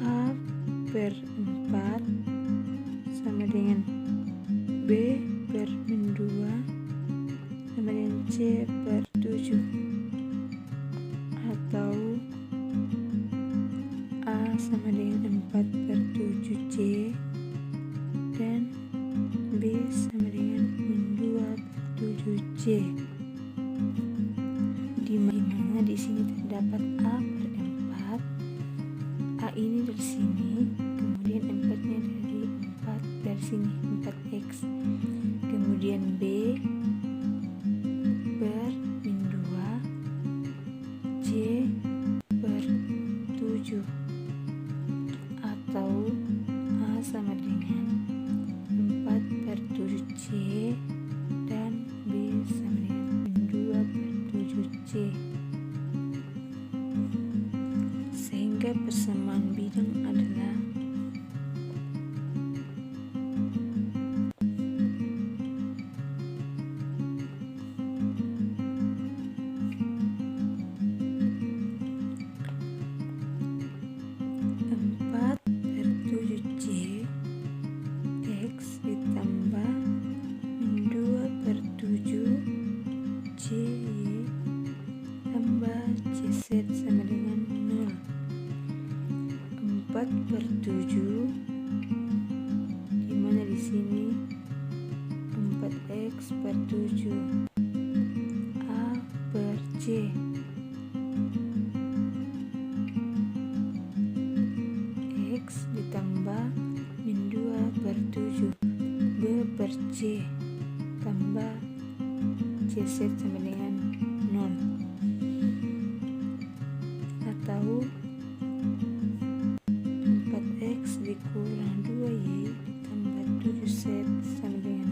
Speaker 3: A per 4 sama dengan B per min 2 sama dengan C per 7, atau A sama dengan 4 per 7C dan B sama dengan min 2 per 7C, di mana di sini terdapat A per 4. A ini dari sini, kemudian 4-nya dari 4 dari sini, 4X, kemudian B per min 2 C per 7, atau A sama dengan 4 per 7C dan B sama dengan min 2 per 7C. Sehingga persamaan bidang adalah ditambah min 2 per 7 CY tambah CZ sama dengan 0. 4 per 7, dimana di sini 4X per 7 A per C X ditambah min 2 per 7 B per C tambah CZ sama dengan 0, atau 4X dikurang 2Y ditambah 7Z sama dengan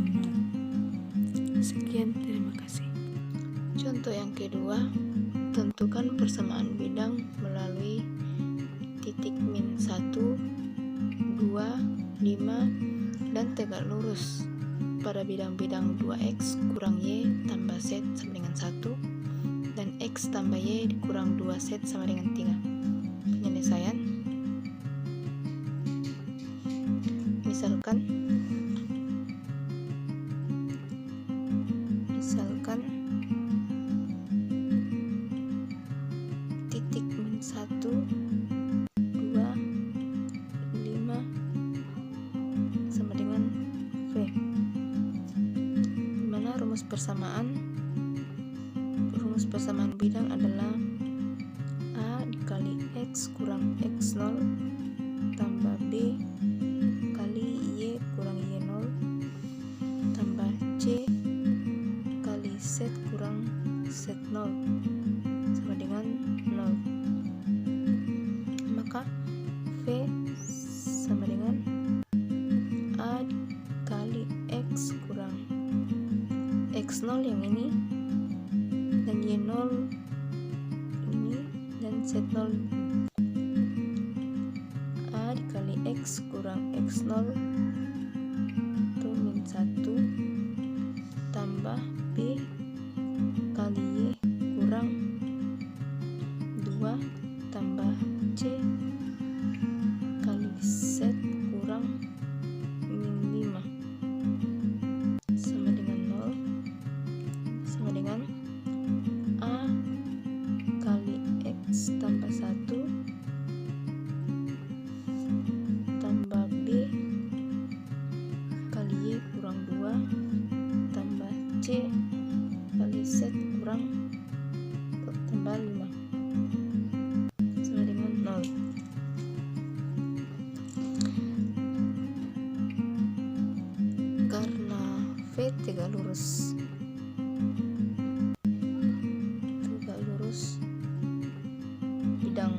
Speaker 3: 0. Sekian, terima kasih.
Speaker 10: Contoh yang kedua, tentukan persamaan bidang melalui titik min 1, 2, 5, dan tegak lurus pada bidang-bidang 2X kurang Y tambah Z sama dengan 1 dan X tambah Y dikurang 2Z sama dengan 3. Penyelesaian, misalkan titik min 1, 2, 5 sama dengan V, dimana rumus persamaan bidang adalah A dikali X kurang X0 tambah B kali Y kurang Y0 tambah C kali Z kurang Z0 sama dengan 0. Maka V sama dengan A kali X kurang X0 yang ini dan Y0 ini dan Z0 A dikali X kurang X0 itu min 1 tambah B kali Y kurang 2 tambah C kali Z kurang min 5
Speaker 6: lurus bidang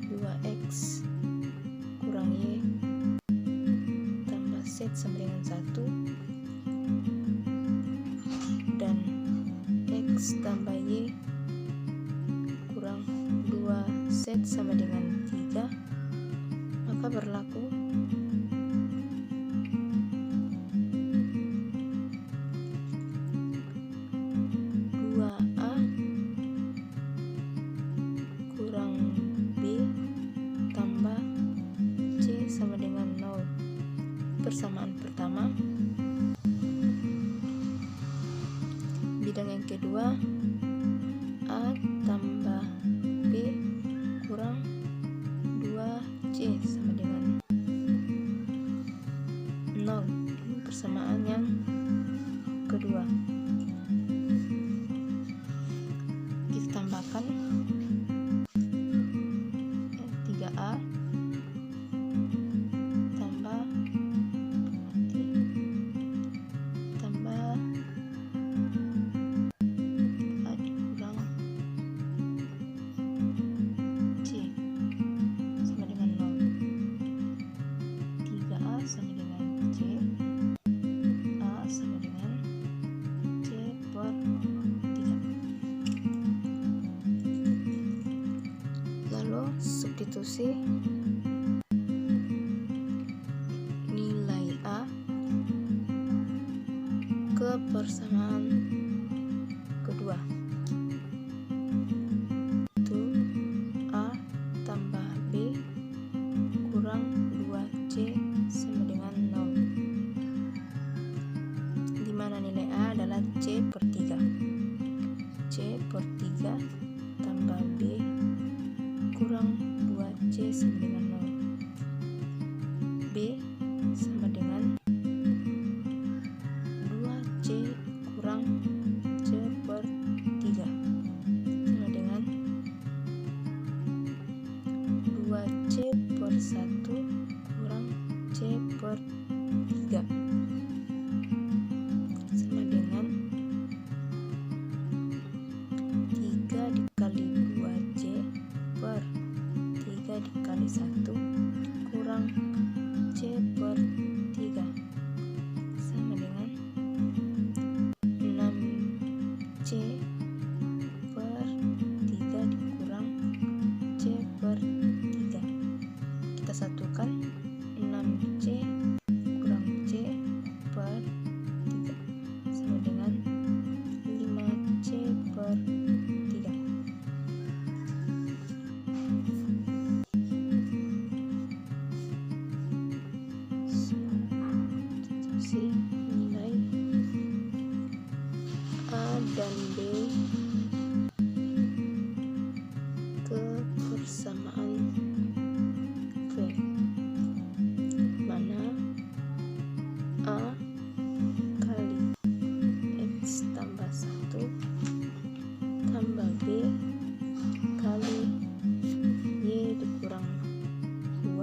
Speaker 6: 2x kurang y tambah z sama dengan 1 dan x tambah y kurang 2z sama dengan 3, maka berlaku persamaan pertama. Bidang yang kedua, A tambah B kurang 2C sama dengan 0. Ini persamaan yang kedua. Kita tambahkan 3A substitusi nilai A ke persamaan kedua, itu A tambah B kurang 2C sama dengan 0, dimana nilai A adalah C per 3. C per 3 tambah B kurang 2C sama dengan 0. B sama dengan 2C kurang C per 3 sama dengan 2C per 1 kurang C per 3 sama dengan 3 dikali 2C per 3 dikali 1 kurang C per 3 sama dengan 6C per 3 dikurang C per 3. Kita satukan 6C kurang C per 3 sama dengan 5C per 3. Nilai A dan B ke persamaan V, mana A kali X tambah 1 tambah B kali Y dikurang 2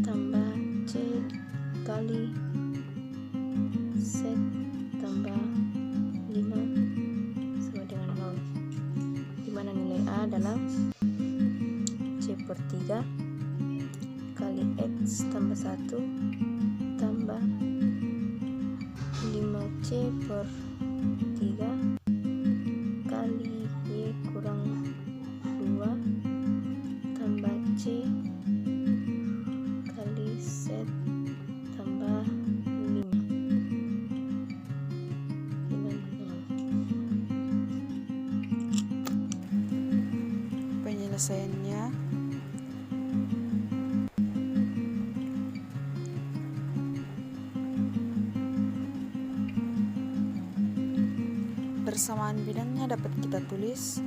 Speaker 6: tambah C kali Z tambah 5 sama dengan 0, dimana nilai A adalah C per 3 kali X tambah 1 tambah 5C per 3 kali Y kurang 2 tambah C kali Z tambah 5 dengan 0. Penyelesaiannya persamaan bidangnya dapat kita tulis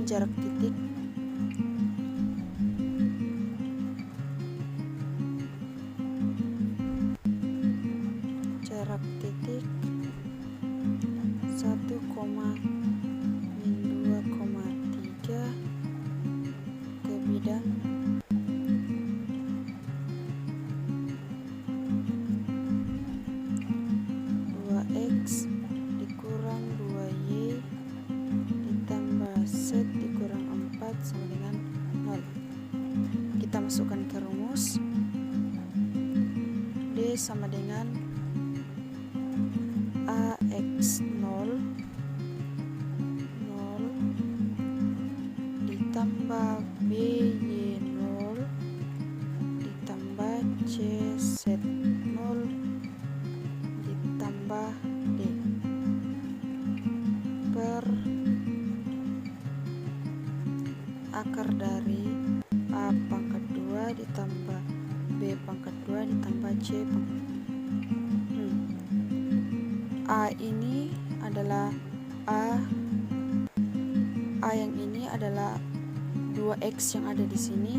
Speaker 3: jarak titik jarak titik 1,-2,3 ke bidang X dikurang 2Y ditambah Z dikurang 4 sama dengan 0. Kita masukkan ke rumus. D sama dengan AX 0 ditambah BY 0 ditambah CZ 0 ditambah D per akar dari A pangkat 2 ditambah B pangkat 2 ditambah C pangkat 2. A ini adalah A yang ini adalah 2X yang ada di sini.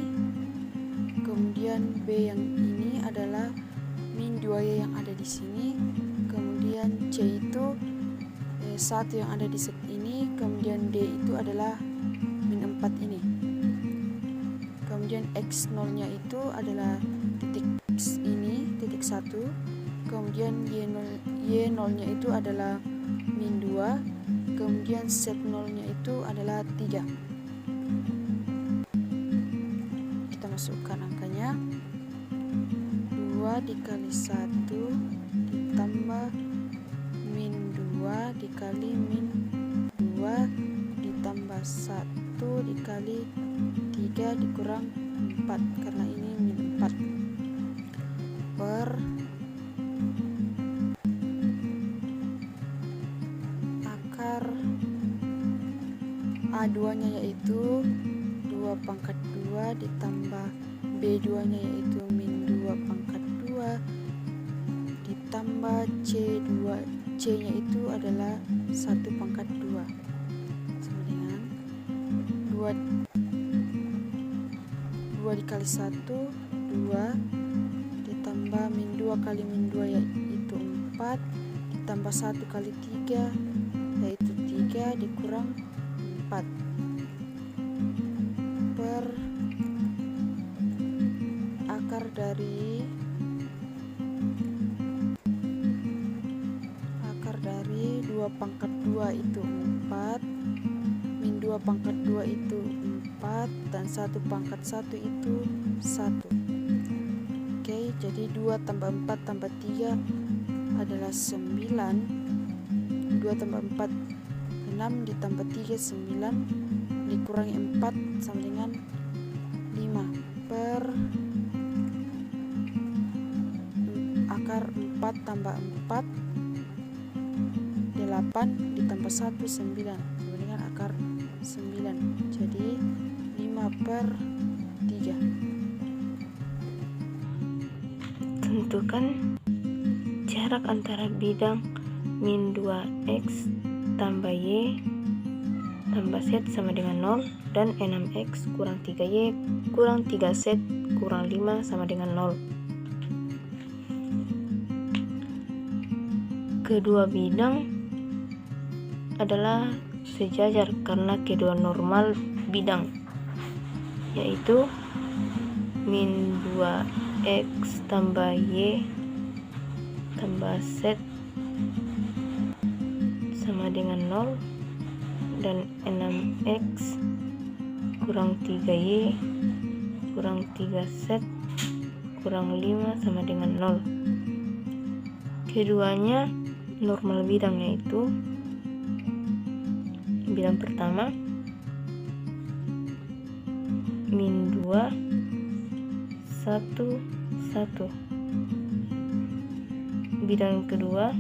Speaker 3: Kemudian B yang ini adalah min 2Y yang ada di sini. Kemudian C itu 1 yang ada di set ini. Kemudian D itu adalah min 4 ini. Kemudian X0 nya itu adalah titik X ini, titik 1. Kemudian Y0 nya itu adalah min 2. Kemudian Z0 nya itu adalah 3. Kita masukkan angkanya. 2 dikali 1 ditambah min 2 dikali min 2 ditambah 1 dikali 3 dikurang 4 karena ini min 4 per akar A2 nya yaitu 2 pangkat 2 ditambah B2 nya yaitu min 2 pangkat 2 ditambah C nya itu adalah 1 pangkat 2 sama dengan 2 dikali 1 2 ditambah min 2 kali min 2 yaitu 4 ditambah 1 kali 3 yaitu 3 dikurang 4 per akar dari 2 pangkat 2 itu 4 min 2 pangkat 2 itu 4 dan 1 pangkat 1 itu 1. Oke, jadi 2 tambah 4 tambah 3 adalah 9. 2 tambah 4 6 ditambah 3 9 dikurangi 4 sama dengan 5 per akar 4 tambah 4 8 ditambah 1 9 sama dengan akar 9. Jadi 5 per 3.
Speaker 1: Tentukan jarak antara bidang min 2X tambah Y tambah Z sama dengan 0 dan 6X kurang 3Y kurang 3Z kurang 5 sama dengan 0. Kedua bidang adalah sejajar karena kedua normal bidang, yaitu min 2X tambah Y tambah Z sama dengan 0 dan 6X kurang 3Y kurang 3Z kurang 5 sama dengan 0. Keduanya normal bidang, yaitu bidang pertama min 2 1 1. Bidang kedua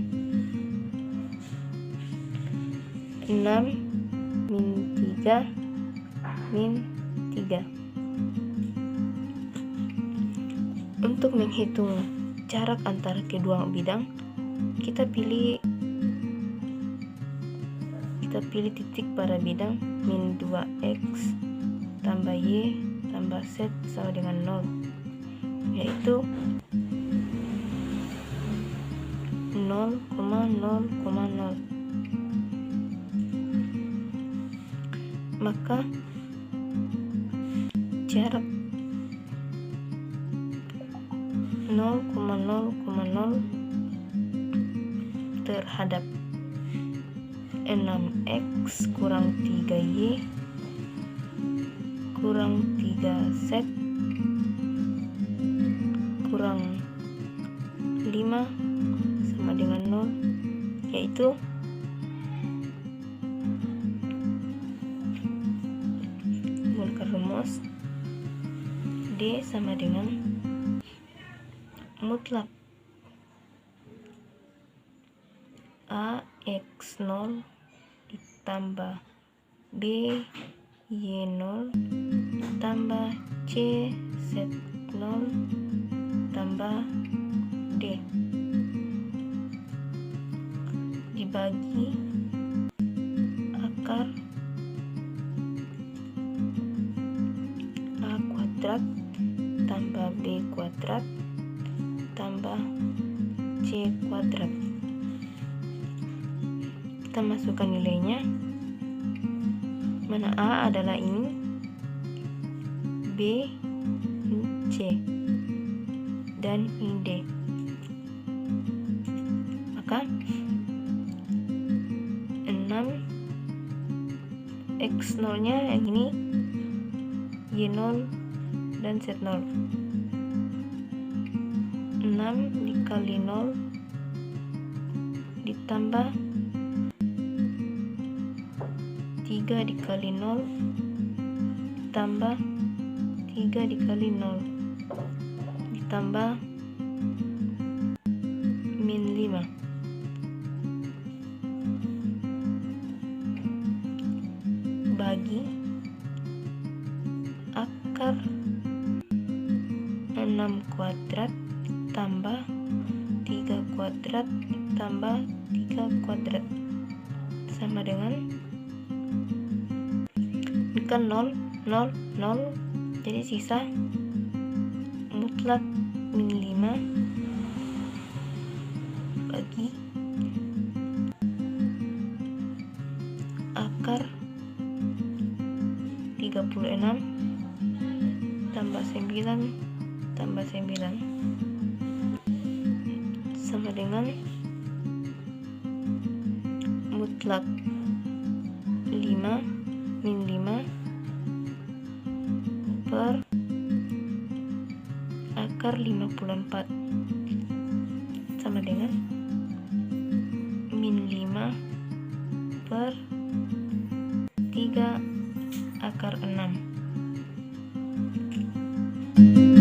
Speaker 1: 6 min 3 min 3. Untuk menghitung jarak antara kedua bidang, kita pilih titik pada bidang
Speaker 3: min 2x tambah y tambah z sama dengan 0, yaitu 0,0,0. Maka jarak 0,0,0 terhadap 6x kurang 3y kurang 3z kurang 5 sama dengan 0, yaitu mulkan rumus D sama dengan mutlak AX0 ditambah BY0 tambah CZ0 tambah D dibagi akar A kuadrat tambah B kuadrat tambah C kuadrat. Kita masukkan nilainya, mana A adalah ini, B C, dan ini D. Maka 6 X0 nya yang ini, Y0 dan Z0. 6 dikali 0 ditambah 3 dikali 0 ditambah 3 dikali 0 ditambah min 5 bagi akar 6 kuadrat tambah 3 kuadrat tambah 3 kuadrat sama dengan kan 0, 0, 0, jadi sisa mutlak min 5 bagi akar 36 tambah 9 tambah 9 sama dengan mutlak 5 min 5 per akar 54 sama dengan min 5 per 3 akar 6.